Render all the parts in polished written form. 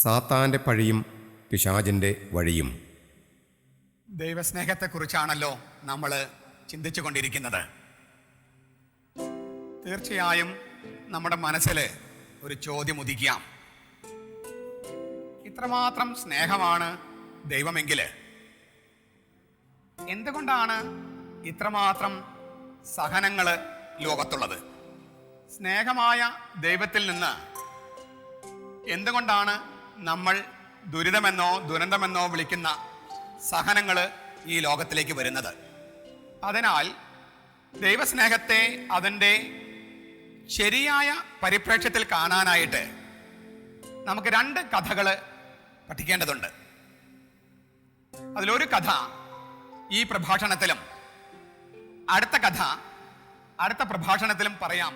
സാത്താൻ്റെ പഴിയും പിശാചിൻ്റെ വഴിയും. ദൈവസ്നേഹത്തെക്കുറിച്ചാണല്ലോ നമ്മൾ ചിന്തിച്ചു കൊണ്ടിരിക്കുന്നത്. തീർച്ചയായും നമ്മുടെ മനസ്സിൽ ഒരു ചോദ്യം ഉദിക്കാം. ഇത്രമാത്രം സ്നേഹമാണ് ദൈവമെങ്കിൽ എന്തുകൊണ്ടാണ് ഇത്രമാത്രം സഹനങ്ങൾ ലോകത്തുള്ളത്? സ്നേഹമായ ദൈവത്തിൽ നിന്ന് എന്തുകൊണ്ടാണ് നമ്മൾ ദുരിതമെന്നോ ദുരന്തമെന്നോ വിളിക്കുന്ന സഹനങ്ങൾ ഈ ലോകത്തിലേക്ക് വരുന്നത്? അതിനാൽ ദൈവസ്നേഹത്തെ അതിൻ്റെ ശരിയായ പരിപ്രേക്ഷ്യത്തിൽ കാണാനായിട്ട് നമുക്ക് രണ്ട് കഥകൾ പഠിക്കേണ്ടതുണ്ട്. അതിലൊരു കഥ ഈ പ്രഭാഷണത്തിലും അടുത്ത കഥ അടുത്ത പ്രഭാഷണത്തിലും പറയാം.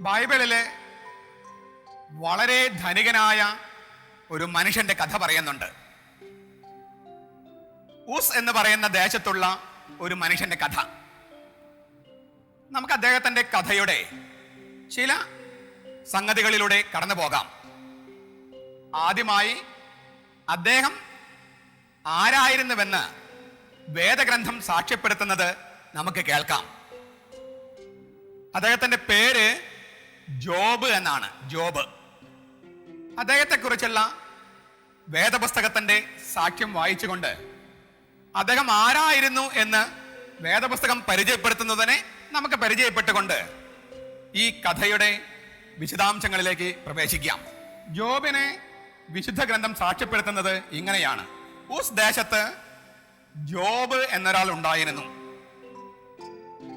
ബൈബിളിലെ വളരെ ധനികനായ ഒരു മനുഷ്യന്റെ കഥ പറയുന്നുണ്ട്. ഊസ് എന്ന് പറയുന്ന ദേശത്തുള്ള ഒരു മനുഷ്യന്റെ കഥ. നമുക്ക് അദ്ദേഹത്തിന്റെ കഥയുടെ ചില സംഗതികളിലൂടെ കടന്നു പോകാം. ആദ്യമായി അദ്ദേഹം ആരായിരുന്നുവെന്ന് വേദഗ്രന്ഥം സാക്ഷ്യപ്പെടുത്തുന്നത് നമുക്ക് കേൾക്കാം. അദ്ദേഹത്തിന്റെ പേര് ജോബ് എന്നാണ്. ജോബ്. അദ്ദേഹത്തെക്കുറിച്ചുള്ള വേദപുസ്തകത്തിന്റെ സാക്ഷ്യം വായിച്ചുകൊണ്ട് അദ്ദേഹം ആരായിരുന്നു എന്ന് വേദപുസ്തകം പരിചയപ്പെടുത്തുന്നതിനെ നമുക്ക് പരിചയപ്പെട്ടുകൊണ്ട് ഈ കഥയുടെ വിശദാംശങ്ങളിലേക്ക് പ്രവേശിക്കാം. ജോബിനെ വിശുദ്ധ ഗ്രന്ഥം സാക്ഷ്യപ്പെടുത്തുന്നത് ഇങ്ങനെയാണ്. ഊസ് ദേശത്ത് ജോബ് എന്നൊരാൾ ഉണ്ടായിരുന്നു.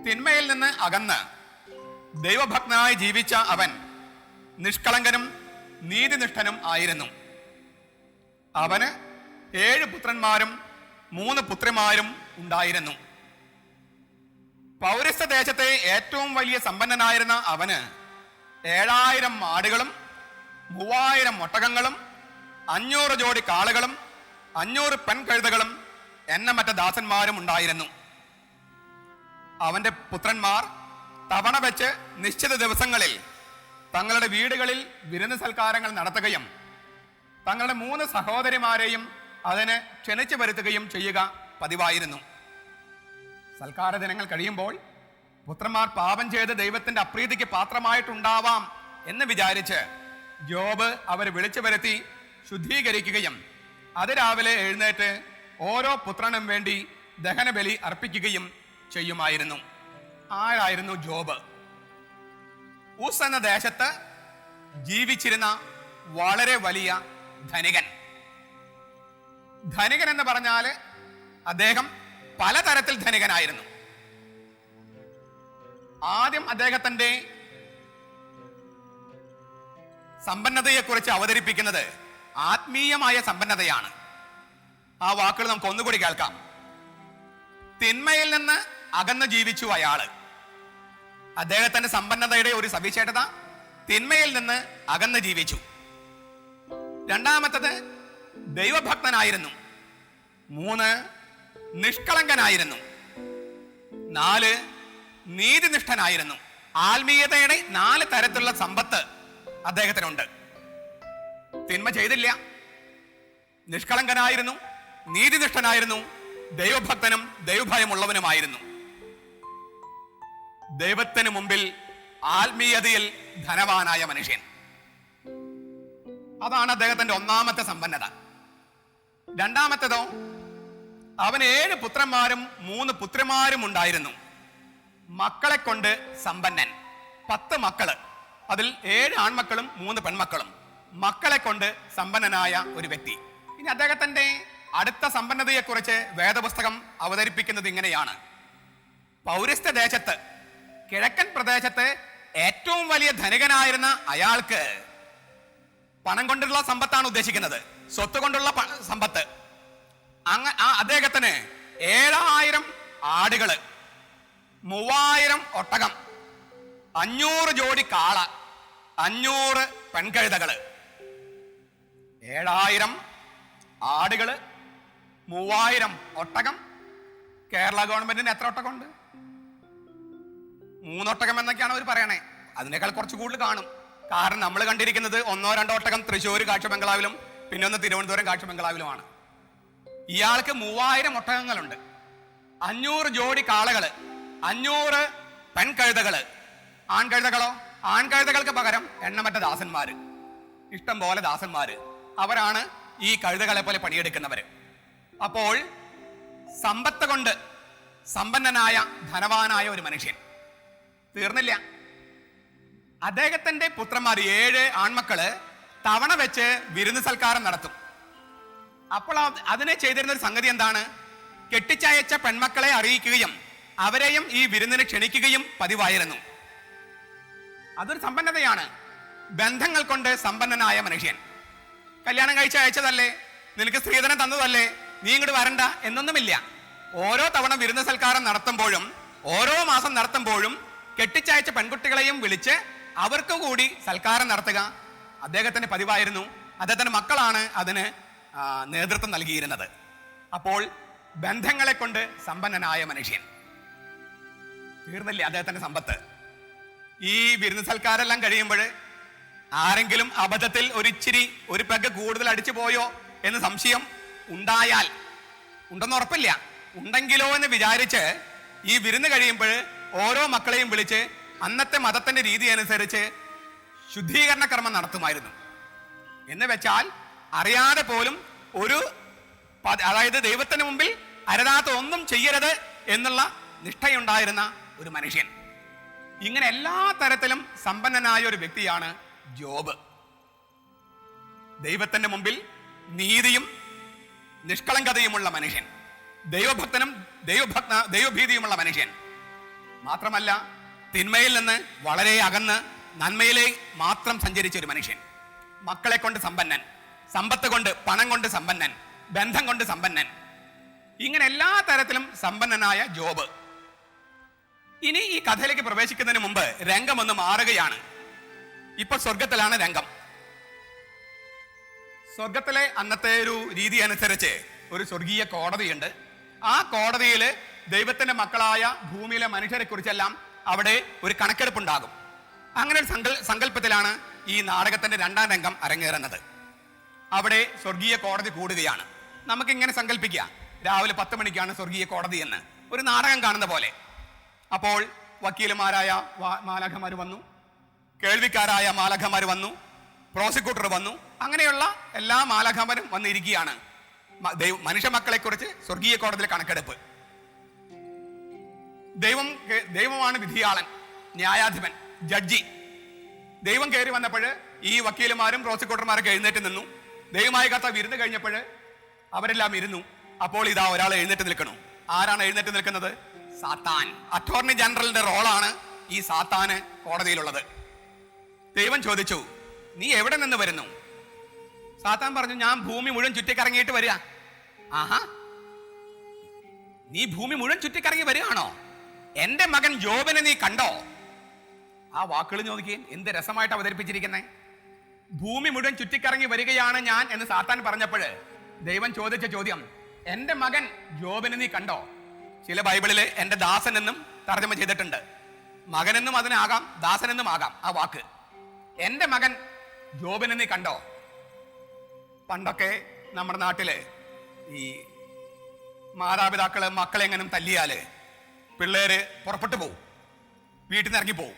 തിന്മയിൽ നിന്ന് അകന്ന് ദൈവഭക്തനായി ജീവിച്ച അവൻ നിഷ്കളങ്കനും നീതിനിഷ്ഠനും ആയിരുന്നു. അവന് 7 പുത്രന്മാരും 3 പുത്രിമാരും ഉണ്ടായിരുന്നു. പൗരസ്ത്യ ദേശത്തെ ഏറ്റവും വലിയ സമ്പന്നനായിരുന്ന അവന് 7000 ആടുകളും 3000 ഒട്ടകങ്ങളും 500 ജോഡി കാളകളും 500 പെൺകഴുതകളും എണ്ണമറ്റ ദാസന്മാരും ഉണ്ടായിരുന്നു. അവന്റെ പുത്രന്മാർ തവണ വെച്ച് നിശ്ചിത ദിവസങ്ങളിൽ തങ്ങളുടെ വീടുകളിൽ വിരുന്ന് സൽക്കാരങ്ങൾ നടത്തുകയും തങ്ങളുടെ 3 സഹോദരിമാരെയും അതിന് ക്ഷണിച്ചു വരുത്തുകയും ചെയ്യുക പതിവായിരുന്നു. സൽക്കാര ദിനങ്ങൾ കഴിയുമ്പോൾ പുത്രന്മാർ പാപം ചെയ്ത് ദൈവത്തിന്റെ അപ്രീതിക്ക് പാത്രമായിട്ടുണ്ടാവാം എന്ന് വിചാരിച്ച് ജോബ് അവരെ വിളിച്ചു വരുത്തി ശുദ്ധീകരിക്കുകയും അതിരാവിലെ എഴുന്നേറ്റ് ഓരോ പുത്രനും വേണ്ടി ദഹനബലി അർപ്പിക്കുകയും ചെയ്യുമായിരുന്നു. ആരായിരുന്നു ജോബ്? ഊസ് എന്ന ദേശത്ത് ജീവിച്ചിരുന്ന വളരെ വലിയ ധനികൻ. ധനികൻ എന്ന് പറഞ്ഞാൽ അദ്ദേഹം പലതരത്തിൽ ധനികനായിരുന്നു. ആദ്യം അദ്ദേഹത്തിന്റെ സമ്പന്നതയെക്കുറിച്ച് അവതരിപ്പിക്കുന്നത് ആത്മീയമായ സമ്പന്നതയാണ്. ആ വാക്കുകൾ നമുക്ക് ഒന്നുകൂടി കേൾക്കാം. തിന്മയിൽ നിന്ന് അകന്ന് ജീവിച്ചു അയാള്. അദ്ദേഹത്തിന്റെ സമ്പന്നതയുടെ ഒരു സവിശേഷത തിന്മയിൽ നിന്ന് അകന്ന് ജീവിച്ചു. രണ്ടാമത്തത് ദൈവഭക്തനായിരുന്നു. 3 നിഷ്കളങ്കനായിരുന്നു. 4 നീതിനിഷ്ഠനായിരുന്നു. ആത്മീയതയുടെ 4 തരത്തിലുള്ള സമ്പത്ത് അദ്ദേഹത്തിനുണ്ട്. തിന്മ ചെയ്തില്ല, നിഷ്കളങ്കനായിരുന്നു, നീതിനിഷ്ഠനായിരുന്നു, ദൈവഭക്തനും ദൈവഭയമുള്ളവനുമായിരുന്നു. ദൈവത്തിന് മുമ്പിൽ ആത്മീയതയിൽ ധനവാനായ മനുഷ്യൻ. അതാണ് അദ്ദേഹത്തിന്റെ ഒന്നാമത്തെ സമ്പന്നത. രണ്ടാമത്തേതോ, അവന് 7 പുത്രന്മാരും 3 പുത്രിമാരും ഉണ്ടായിരുന്നു. മക്കളെ കൊണ്ട് സമ്പന്നൻ. 10 മക്കള്. അതിൽ 7 ആൺമക്കളും 3 പെൺമക്കളും. മക്കളെ കൊണ്ട് സമ്പന്നനായ ഒരു വ്യക്തി. ഇനി അദ്ദേഹത്തിന്റെ അടുത്ത സമ്പന്നതയെക്കുറിച്ച് വേദപുസ്തകം അവതരിപ്പിക്കുന്നത് ഇങ്ങനെയാണ്. പൗരസ്ത്യ ദേശത്ത്, കിഴക്കൻ പ്രദേശത്ത് ഏറ്റവും വലിയ ധനികനായിരുന്ന അയാൾക്ക് പണം കൊണ്ടുള്ള സമ്പത്താണ് ഉദ്ദേശിക്കുന്നത്, സ്വത്ത് കൊണ്ടുള്ള സമ്പത്ത്. അദ്ദേഹത്തിന് 7000 ആടുകള്, 3000 ഒട്ടകം, 500 ജോഡി കാള, 500 പെൺകഴുതകള്. 7000 ആടുകള്, 3000 ഒട്ടകം. കേരള ഗവൺമെന്റിന് എത്ര ഒട്ടകമുണ്ട്? 3 ഒട്ടകം എന്നൊക്കെയാണ് അവർ പറയണേ. അതിനേക്കാൾ കുറച്ച് കൂടുതൽ കാണും. കാരണം നമ്മൾ കണ്ടിരിക്കുന്നത് 1-2 ഒട്ടകം തൃശ്ശൂർ കാഴ്ച ബംഗ്ലാവിലും പിന്നെ ഒന്ന് തിരുവനന്തപുരം കാഴ്ച ബംഗ്ലാവിലുമാണ്. ഇയാൾക്ക് 3000 ഒട്ടകങ്ങളുണ്ട്, 500 ജോഡി കാളകള്, 500 പെൺകഴുതകള്. ആൺകഴുതകൾക്ക് പകരം എണ്ണമറ്റ ദാസന്മാര്, ഇഷ്ടം പോലെ ദാസന്മാര്. അവരാണ് ഈ കഴുതകളെ പോലെ പണിയെടുക്കുന്നവര്. അപ്പോൾ സമ്പത്ത് കൊണ്ട് സമ്പന്നനായ ധനവാനായ ഒരു മനുഷ്യൻ തീർന്നില്ല. അദ്ദേഹത്തിന്റെ പുത്രന്മാർ 7 ആൺമക്കള് തവണ വെച്ച് വിരുന്ന് സൽക്കാരം നടത്തും. അപ്പോൾ അതിനെ ചെയ്തിരുന്ന ഒരു സംഗതി എന്താണ്? കെട്ടിച്ചയച്ച പെൺമക്കളെ അറിയിക്കുകയും അവരെയും ഈ വിരുന്നിന് ക്ഷണിക്കുകയും പതിവായിരുന്നു. അതൊരു സമ്പന്നതയാണ്. ബന്ധങ്ങൾ കൊണ്ട് സമ്പന്നനായ മനുഷ്യൻ. കല്യാണം കഴിച്ച് അയച്ചതല്ലേ, നിനക്ക് സ്ത്രീധനം തന്നതല്ലേ, നീ ഇങ്ങോട്ട് വരണ്ട എന്നൊന്നുമില്ല. ഓരോ തവണ വിരുന്ന് സൽക്കാരം നടത്തുമ്പോഴും ഓരോ മാസം നടത്തുമ്പോഴും കെട്ടിച്ചയച്ച പെൺകുട്ടികളെയും വിളിച്ച് അവർക്ക് കൂടി സൽക്കാരം നടത്തുക അദ്ദേഹത്തിന്റെ പതിവായിരുന്നു. അദ്ദേഹത്തിന്റെ മക്കളാണ് അതിന് നേതൃത്വം നൽകിയിരുന്നത്. അപ്പോൾ ബന്ധങ്ങളെ കൊണ്ട് സമ്പന്നനായ മനുഷ്യൻ. തീർന്നില്ല അദ്ദേഹത്തിന്റെ സമ്പത്ത്. ഈ വിരുന്ന് സൽക്കാരെല്ലാം കഴിയുമ്പോൾ ആരെങ്കിലും അബദ്ധത്തിൽ ഒരു പെഗ് കൂടുതൽ അടിച്ചു പോയോ എന്ന് സംശയം ഉണ്ടായാൽ, ഉണ്ടെന്ന് ഉറപ്പില്ല, ഉണ്ടെങ്കിലോ എന്ന് വിചാരിച്ച് ഈ വിരുന്ന് കഴിയുമ്പോൾ ഓരോ മക്കളെയും വിളിച്ച് അന്നത്തെ മതത്തിന്റെ രീതി അനുസരിച്ച് ശുദ്ധീകരണ കർമ്മം നടത്തുമായിരുന്നു. എന്ന് വെച്ചാൽ അറിയാതെ പോലും അതായത് ദൈവത്തിന് മുമ്പിൽ അരുതാത്ത ഒന്നും ചെയ്യരുത് എന്നുള്ള നിഷ്ഠയുണ്ടായിരുന്ന ഒരു മനുഷ്യൻ. ഇങ്ങനെ എല്ലാ തരത്തിലും സമ്പന്നനായ ഒരു വ്യക്തിയാണ് ജോബ്. ദൈവത്തിന്റെ മുമ്പിൽ നീതിയും നിഷ്കളങ്കതയുമുള്ള മനുഷ്യൻ, ദൈവഭക്തനും ദൈവഭീതിയുമുള്ള മനുഷ്യൻ. മാത്രമല്ല തിന്മയിൽ നിന്ന് വളരെ അകന്ന് നന്മയിലെ മാത്രം സഞ്ചരിച്ച ഒരു മനുഷ്യൻ. മക്കളെ കൊണ്ട് സമ്പന്നൻ, സമ്പത്ത് കൊണ്ട്, പണം കൊണ്ട് സമ്പന്നൻ, ബന്ധം കൊണ്ട് സമ്പന്നൻ. ഇങ്ങനെ എല്ലാ തരത്തിലും സമ്പന്നനായ ജോബ്. ഇനി ഈ കഥയിലേക്ക് പ്രവേശിക്കുന്നതിന് മുമ്പ് രംഗം ഒന്ന് മാറുകയാണ്. ഇപ്പൊ സ്വർഗത്തിലാണ് രംഗം. സ്വർഗത്തിലെ അന്നത്തെ ഒരു രീതി അനുസരിച്ച് ഒരു സ്വർഗീയ കോടതിയുണ്ട്. ആ കോടതിയിൽ ദൈവത്തിന്റെ മക്കളായ ഭൂമിയിലെ മനുഷ്യരെ കുറിച്ചെല്ലാം അവിടെ ഒരു കണക്കെടുപ്പുണ്ടാകും. അങ്ങനെ ഒരു സങ്കല്പത്തിലാണ് ഈ നാടകത്തിന്റെ 2ാം രംഗം അരങ്ങേറുന്നത്. അവിടെ സ്വർഗീയ കോടതി കൂടുകയാണ്. നമുക്കിങ്ങനെ സങ്കല്പിക്കുക, രാവിലെ 10 മണിക്കാണ് സ്വർഗീയ കോടതി എന്ന്, ഒരു നാടകം കാണുന്ന പോലെ. അപ്പോൾ വക്കീലുമാരായ മാലാഖമാർ വന്നു, കേൾവിക്കാരായ മാലാഖമാർ വന്നു, പ്രോസിക്യൂട്ടർ വന്നു. അങ്ങനെയുള്ള എല്ലാ മാലാഖമാരും വന്നിരിക്കുകയാണ്. മനുഷ്യ മക്കളെ കുറിച്ച് സ്വർഗീയ കോടതിയിലെ കണക്കെടുപ്പ്. ദൈവമാണ് വിധിയാളൻ, ന്യായാധിപൻ, ജഡ്ജി. ദൈവം കയറി വന്നപ്പോൾ ഈ വക്കീലുമാരും പ്രോസിക്യൂട്ടർമാരൊക്കെ എഴുന്നേറ്റ് നിന്നു. ദൈവമായ കർത്താവ് വിരുന്ന് കഴിഞ്ഞപ്പോൾ അവരെല്ലാം ഇരുന്നു. അപ്പോൾ ഇതാ ഒരാൾ എഴുന്നേറ്റ് നിൽക്കണു. ആരാണ് എഴുന്നേറ്റ് നിൽക്കുന്നത്? സാത്താൻ. അറ്റോർണി ജനറലിന്റെ റോളാണ് ഈ സാത്താന് കോടതിയിലുള്ളത്. ദൈവം ചോദിച്ചു, നീ എവിടെ നിന്ന് വരുന്നു? സാത്താൻ പറഞ്ഞു, ഞാൻ ഭൂമി മുഴുവൻ ചുറ്റിക്കറങ്ങിയിട്ട് വരിക. ആഹാ, നീ ഭൂമി മുഴുവൻ ചുറ്റിക്കറങ്ങി വരികയാണോ? എന്റെ മകൻ ജോബിനെ നീ കണ്ടോ? ആ വാക്കുകൾ നോക്കിയേ, എന്ത് രസമായിട്ട് അവതരിപ്പിച്ചിരിക്കുന്നേ. ഭൂമി മുഴുവൻ ചുറ്റിക്കറങ്ങി വരികയാണ് ഞാൻ എന്ന് സാത്താൻ പറഞ്ഞപ്പോൾ ദൈവം ചോദിച്ച ചോദ്യം, എന്റെ മകൻ ജോബിനെ നീ കണ്ടോ? ചില ബൈബിളിൽ എന്റെ ദാസൻ എന്നും തർജ്ജമ ചെയ്തിട്ടുണ്ട്. മകനെന്നും അതിനാകാം, ദാസനെന്നും ആകാം ആ വാക്ക്. എന്റെ മകൻ ജോബിനെ നീ കണ്ടോ? പണ്ടൊക്കെ നമ്മുടെ നാട്ടില് ഈ മാതാപിതാക്കള് മക്കളെങ്ങനും തല്ലിയാല് പിള്ളേര് പുറപ്പെട്ടു പോവും, വീട്ടിൽ നിന്ന് ഇറങ്ങിപ്പോവും.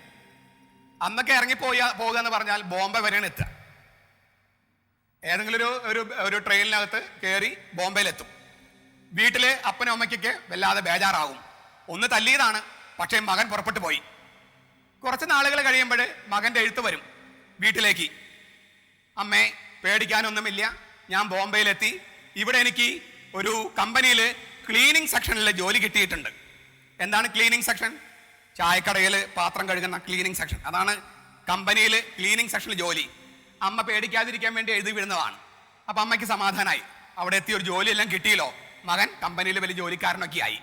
അന്നൊക്കെ പോകുക എന്ന് പറഞ്ഞാൽ ബോംബെ വരെയാണ് എത്തുക. ഏതെങ്കിലും ഒരു ട്രെയിനിനകത്ത് കയറി ബോംബെയിലെത്തും. വീട്ടില് അപ്പനും അമ്മയ്ക്കൊക്കെ വല്ലാതെ ബേജാറാവും. ഒന്ന് തല്ലിയതാണ്, പക്ഷേ മകൻ പുറപ്പെട്ടു പോയി. കുറച്ച് നാളുകൾ കഴിയുമ്പോൾ മകന്റെ എഴുത്ത് വരും വീട്ടിലേക്ക്. അമ്മേ, പേടിക്കാനൊന്നുമില്ല, ഞാൻ ബോംബെയിലെത്തി. ഇവിടെ എനിക്ക് ഒരു കമ്പനിയിൽ ക്ലീനിങ് സെക്ഷനിൽ ജോലി കിട്ടിയിട്ടുണ്ട്. എന്താണ് ക്ലീനിങ് സെക്ഷൻ? ചായക്കടയിൽ പാത്രം കഴുകുന്ന ക്ലീനിങ് സെക്ഷൻ. അതാണ് കമ്പനിയിൽ ക്ലീനിങ് സെക്ഷനിൽ ജോലി. അമ്മ പേടിക്കാതിരിക്കാൻ വേണ്ടി എഴുതി വിടുന്നതാണ്. അപ്പൊ അമ്മയ്ക്ക് സമാധാനമായി, അവിടെ എത്തി ഒരു ജോലിയെല്ലാം കിട്ടിയല്ലോ, മകൻ കമ്പനിയിൽ വലിയ ജോലിക്കാരനൊക്കെ ആയി.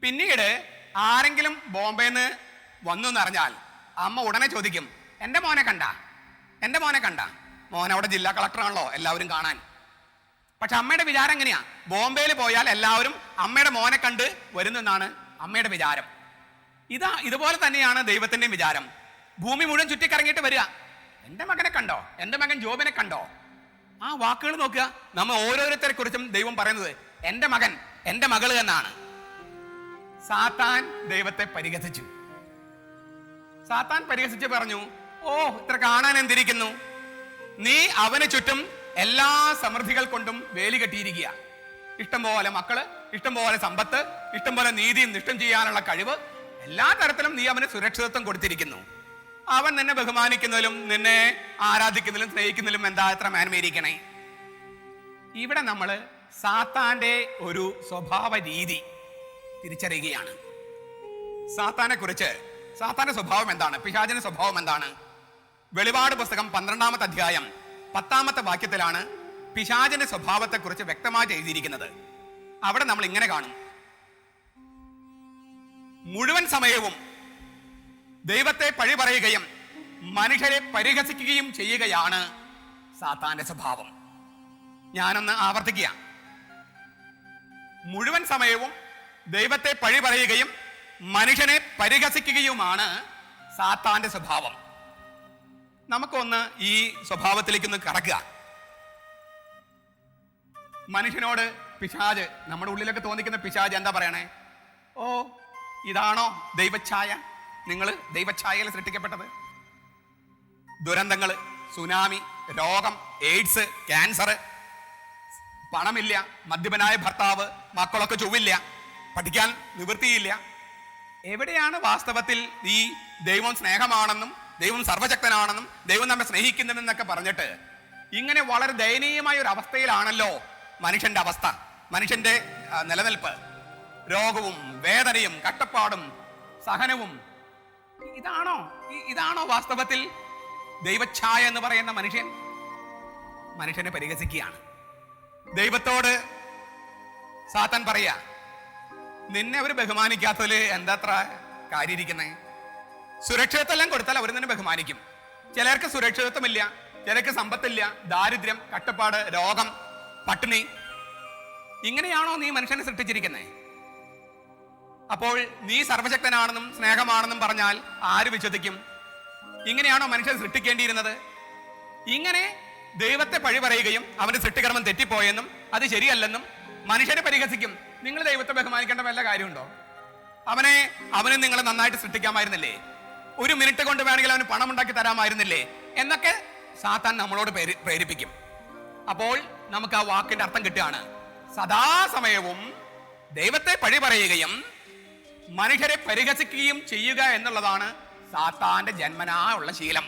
പിന്നീട് ആരെങ്കിലും ബോംബെന്ന് വന്നു എന്നറിഞ്ഞാൽ അമ്മ ഉടനെ ചോദിക്കും, എൻ്റെ മോനെ കണ്ട? എൻ്റെ മോനെ കണ്ട? മോൻ അവിടെ ജില്ലാ കളക്ടറാണല്ലോ, എല്ലാവരും കാണാൻ. പക്ഷെ അമ്മയുടെ വിചാരം എങ്ങനെയാ? ബോംബെയിൽ പോയാൽ എല്ലാവരും അമ്മയുടെ മോനെ കണ്ട് വരുന്നെന്നാണ് അമ്മയുടെ വിചാരം. ഇതുപോലെ തന്നെയാണ് ദൈവത്തിന്റെയും വിചാരം. ഭൂമി മുഴുവൻ ചുറ്റിക്കറങ്ങിയിട്ട് വരിക, എൻ്റെ മകനെ കണ്ടോ? എൻ്റെ മകൻ ജോബിനെ കണ്ടോ? ആ വാക്കുകൾ നോക്കുക. നമ്മ ഓരോരുത്തരെ കുറിച്ചും ദൈവം പറയുന്നത് എൻ്റെ മകൻ, എൻ്റെ മകള് എന്നാണ്. സാത്താൻ ദൈവത്തെ പരിഹസിച്ചു. സാത്താൻ പരിഹസിച്ച് പറഞ്ഞു, ഓ ഇത്ര കാണാൻ എന്തിരിക്കുന്നു, നീ അവന് ചുറ്റും എല്ലാ സമൃദ്ധികൾ കൊണ്ടും വേലി കെട്ടിയിരിക്കുക. ഇഷ്ടംപോലെ മക്കള്, ഇഷ്ടംപോലെ സമ്പത്ത്, ഇഷ്ടംപോലെ നീതിയും നിഷ്ഠം ചെയ്യാനുള്ള കഴിവ്, എല്ലാ തരത്തിലും നീ അവന് സുരക്ഷിതത്വം കൊടുത്തിരിക്കുന്നു. അവൻ നിന്നെ ബഹുമാനിക്കുന്നതിലും നിന്നെ ആരാധിക്കുന്നതിലും സ്നേഹിക്കുന്നതിലും എന്താ എത്ര മേന്മയിരിക്കണേ. ഇവിടെ നമ്മൾ സാത്താന്റെ ഒരു സ്വഭാവ രീതി തിരിച്ചറിയുകയാണ്. സാത്താനെ കുറിച്ച്, സാത്താന്റെ സ്വഭാവം എന്താണ്, പിശാചിന്റെ സ്വഭാവം എന്താണ്? വെളിപാട് പുസ്തകം 12-ാമത്തെ അധ്യായം 10-ാമത്തെ വാക്യത്തിലാണ് പിശാചിന്റെ സ്വഭാവത്തെ കുറിച്ച് വ്യക്തമായിട്ട് എഴുതിയിരിക്കുന്നത്. അവിടെ നമ്മൾ ഇങ്ങനെ കാണും, മുഴുവൻ സമയവും ദൈവത്തെ പഴി പറയുകയും മനുഷ്യരെ പരിഹസിക്കുകയും ചെയ്യുകയാണ് സാത്താന്റെ സ്വഭാവം. ഞാനൊന്ന് ആവർത്തിക്കുക. മുഴുവൻ സമയവും ദൈവത്തെ പഴി പറയുകയും മനുഷ്യനെ പരിഹസിക്കുകയുമാണ് സാത്താന്റെ സ്വഭാവം. നമുക്കൊന്ന് ഈ സ്വഭാവത്തിലേക്കൊന്ന് കടക്കുക. മനുഷ്യനോട് പിശാച്, നമ്മുടെ ഉള്ളിലൊക്കെ തോന്നിക്കുന്ന പിശാച് എന്താ പറയണേ? ഓ ഇതാണോ ദൈവഛായ, നിങ്ങൾ ദൈവഛായയിൽ സൃഷ്ടിക്കപ്പെട്ടത്? ദുരന്തങ്ങൾ, സുനാമി, രോഗം, എയ്ഡ്സ്, ക്യാൻസർ, പണമില്ല, മദ്യപനായ ഭർത്താവ്, മക്കളൊക്കെ ചൊവ്വില്ല, പഠിക്കാൻ നിവൃത്തിയില്ല. എവിടെയാണ് വാസ്തവത്തിൽ ഈ ദൈവം സ്നേഹമാണെന്നും ദൈവം സർവശക്തനാണെന്നും ദൈവം നമ്മെ സ്നേഹിക്കുന്നുവെന്നൊക്കെ പറഞ്ഞിട്ട് ഇങ്ങനെ വളരെ ദയനീയമായ ഒരു അവസ്ഥയിലാണല്ലോ മനുഷ്യന്റെ അവസ്ഥ, മനുഷ്യന്റെ നിലനിൽപ്പ്. രോഗവും വേദനയും കഷ്ടപ്പാടും സഹനവും. ഇതാണോ വാസ്തവത്തിൽ ദൈവഛായ എന്ന് പറയുന്ന മനുഷ്യൻ? മനുഷ്യനെ പരിഹസിക്കുകയാണ്. ദൈവത്തോട് സാത്താൻ പറയാ, നിന്നെ അവർ ബഹുമാനിക്കാത്തതിൽ എന്താത്ര കാര്യമിരിക്കുന്നേ? സുരക്ഷിതത്വം കൊടുത്താൽ അവർ നിന്നെ ബഹുമാനിക്കും. ചിലർക്ക് സുരക്ഷിതത്വമില്ല, ചിലർക്ക് സമ്പത്തില്ല, ദാരിദ്ര്യം, കഷ്ടപ്പാട്, രോഗം, പട്ടിണി. ഇങ്ങനെയാണോ നീ മനുഷ്യനെ സൃഷ്ടിച്ചിരിക്കുന്നേ? അപ്പോൾ നീ സർവശക്തനാണെന്നും സ്നേഹമാണെന്നും പറഞ്ഞാൽ ആര് വിശ്വസിക്കും? ഇങ്ങനെയാണോ മനുഷ്യൻ സൃഷ്ടിക്കേണ്ടിയിരുന്നത്? ഇങ്ങനെ ദൈവത്തെ പഴി പറയുകയും അവന്റെ സൃഷ്ടികർമ്മം തെറ്റിപ്പോയെന്നും അത് ശരിയല്ലെന്നും മനുഷ്യനെ പരിഹസിക്കും. നിങ്ങൾ ദൈവത്തെ ബഹുമാനിക്കേണ്ട വല്ല കാര്യമുണ്ടോ? അവനെ നിങ്ങളെ നന്നായിട്ട് സൃഷ്ടിക്കാമായിരുന്നില്ലേ? ഒരു മിനിറ്റ് കൊണ്ട് വേണമെങ്കിൽ അവന് പണം ഉണ്ടാക്കി തരാമായിരുന്നില്ലേ എന്നൊക്കെ സാത്താൻ നമ്മളോട് പ്രേരിപ്പിക്കും. അപ്പോൾ നമുക്ക് ആ വാക്കിന്റെ അർത്ഥം കിട്ടുകയാണ്, സദാസമയവും ദൈവത്തെ പഴി പറയുകയും മനുഷ്യരെ പരിഹസിക്കുകയും ചെയ്യുക എന്നുള്ളതാണ് സാത്താന്റെ ജന്മനാ ഉള്ള ശീലം.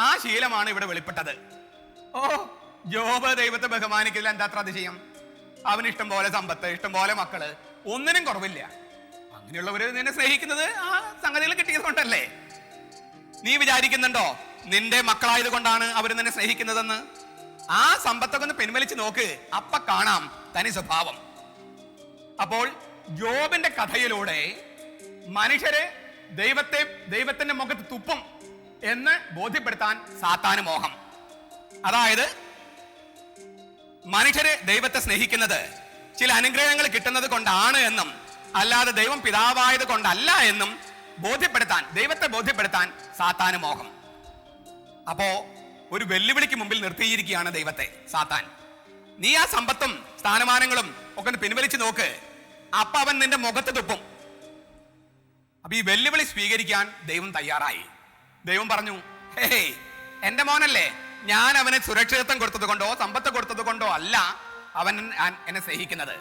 ആ ശീലമാണ് ഇവിടെ വെളിപ്പെട്ടത്. ഓ ജോബ് ദൈവത്തെ ബഹുമാനിക്കില്ല, എന്താ അത്ര അതിശയം? അവന് ഇഷ്ടം പോലെ സമ്പത്ത്, ഇഷ്ടം പോലെ മക്കള്, ഒന്നിനും കുറവില്ല. അങ്ങനെയുള്ളവര് നിന്നെ സ്നേഹിക്കുന്നത് ആ സംഗതികൾ കിട്ടിയത് കൊണ്ടല്ലേ? നീ വിചാരിക്കുന്നുണ്ടോ നിന്റെ മക്കളായത് കൊണ്ടാണ് അവർ നിന്നെ സ്നേഹിക്കുന്നതെന്ന്? ആ സമ്പത്തൊക്കെ ഒന്ന് പിൻവലിച്ച് നോക്ക്, അപ്പ കാണാം തനി സ്വഭാവം. അപ്പോൾ ജോബിന്റെ കഥയിലൂടെ മനുഷ്യരെ ദൈവത്തിന്റെ മുഖത്ത് തുപ്പും എന്ന് ബോധ്യപ്പെടുത്താൻ സാത്താന് മോഹം. അതായത് മനുഷ്യര് ദൈവത്തെ സ്നേഹിക്കുന്നത് ചില അനുഗ്രഹങ്ങൾ കിട്ടുന്നത് കൊണ്ടാണ് എന്നും അല്ലാതെ ദൈവം പിതാവായത് കൊണ്ടല്ല എന്നും ദൈവത്തെ ബോധ്യപ്പെടുത്താൻ സാത്താന് മോഹം. അപ്പോ ഒരു വെല്ലുവിളിക്ക് മുമ്പിൽ നിർത്തിയിരിക്കുകയാണ് ദൈവത്തെ സാത്താൻ. നീ ആ സമ്പത്തും സ്ഥാനമാനങ്ങളും ഒക്കെ ഒന്ന് പിൻവലിച്ച് നോക്ക്, അപ്പൊ അവൻ നിന്റെ മുഖത്ത് തുപ്പും. അപ്പൊ ഈ വെല്ലുവിളി സ്വീകരിക്കാൻ ദൈവം തയ്യാറായി. ദൈവം പറഞ്ഞു, ഹേ എന്റെ മോനല്ലേ, ഞാൻ അവന് സുരക്ഷിതത്വം കൊടുത്തത് കൊണ്ടോ സമ്പത്ത് കൊടുത്തത് കൊണ്ടോ അല്ല അവൻ എന്നെ സ്നേഹിക്കുന്നത്.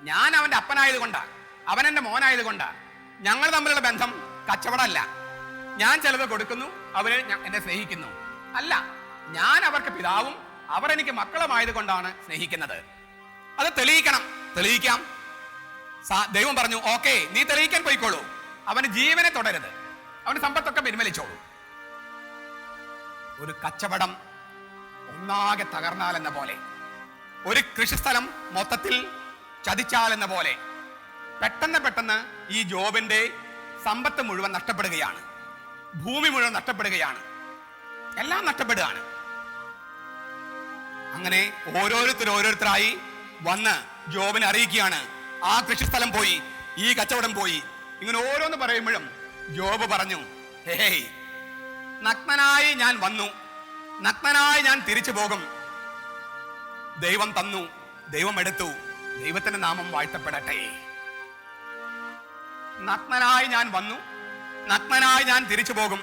ഞാൻ അവന്റെ അപ്പനായത് കൊണ്ടാ, അവൻ എന്റെ മോനായത് കൊണ്ടാ. ഞങ്ങൾ തമ്മിലുള്ള ബന്ധം കച്ചവടമല്ല. ഞാൻ ചിലത് കൊടുക്കുന്നു, അവര് എന്നെ സ്നേഹിക്കുന്നു. അല്ല, ഞാൻ അവർക്ക് പിതാവും അവർ എനിക്ക് മക്കളുമായത് കൊണ്ടാണ് സ്നേഹിക്കുന്നത്. അത് തെളിയിക്കാം. ദൈവം പറഞ്ഞു, ഓക്കെ നീ തെളിയിക്കാൻ പോയിക്കോളൂ, അവന് ജീവനെ തുടരുത്, അവന് സമ്പത്തൊക്കെ പിൻവലിച്ചോളൂ. ഒരു കച്ചവടം ഒന്നാകെ തകർന്നാൽ എന്ന പോലെ, ഒരു കൃഷിസ്ഥലം മൊത്തത്തിൽ ചതിച്ചാൽ എന്ന പോലെ പെട്ടെന്ന് ഈ ജോബിന്റെ സമ്പത്ത് മുഴുവൻ നഷ്ടപ്പെടുകയാണ്, ഭൂമി മുഴുവൻ നഷ്ടപ്പെടുകയാണ്, എല്ലാം നഷ്ടപ്പെടുകയാണ്. അങ്ങനെ ഓരോരുത്തരായി വന്ന് ജോബിനെ അറിയിക്കുകയാണ്, ആ കൃഷിസ്ഥലം പോയി, ഈ കച്ചവടം പോയി. ഇങ്ങനെ ഓരോന്ന് പറയുമ്പോഴും ജോബ് പറഞ്ഞു, ഹേയ് നഗ്നനായി ഞാൻ വന്നു, നഗ്നനായി ഞാൻ തിരിച്ചു പോകും. ദൈവം തന്നു, ദൈവം എടുത്തു, ദൈവത്തിന്റെ നാമം വാഴ്ത്തപ്പെടട്ടെ. നഗ്നനായി ഞാൻ വന്നു, നഗ്നനായി ഞാൻ തിരിച്ചു പോകും.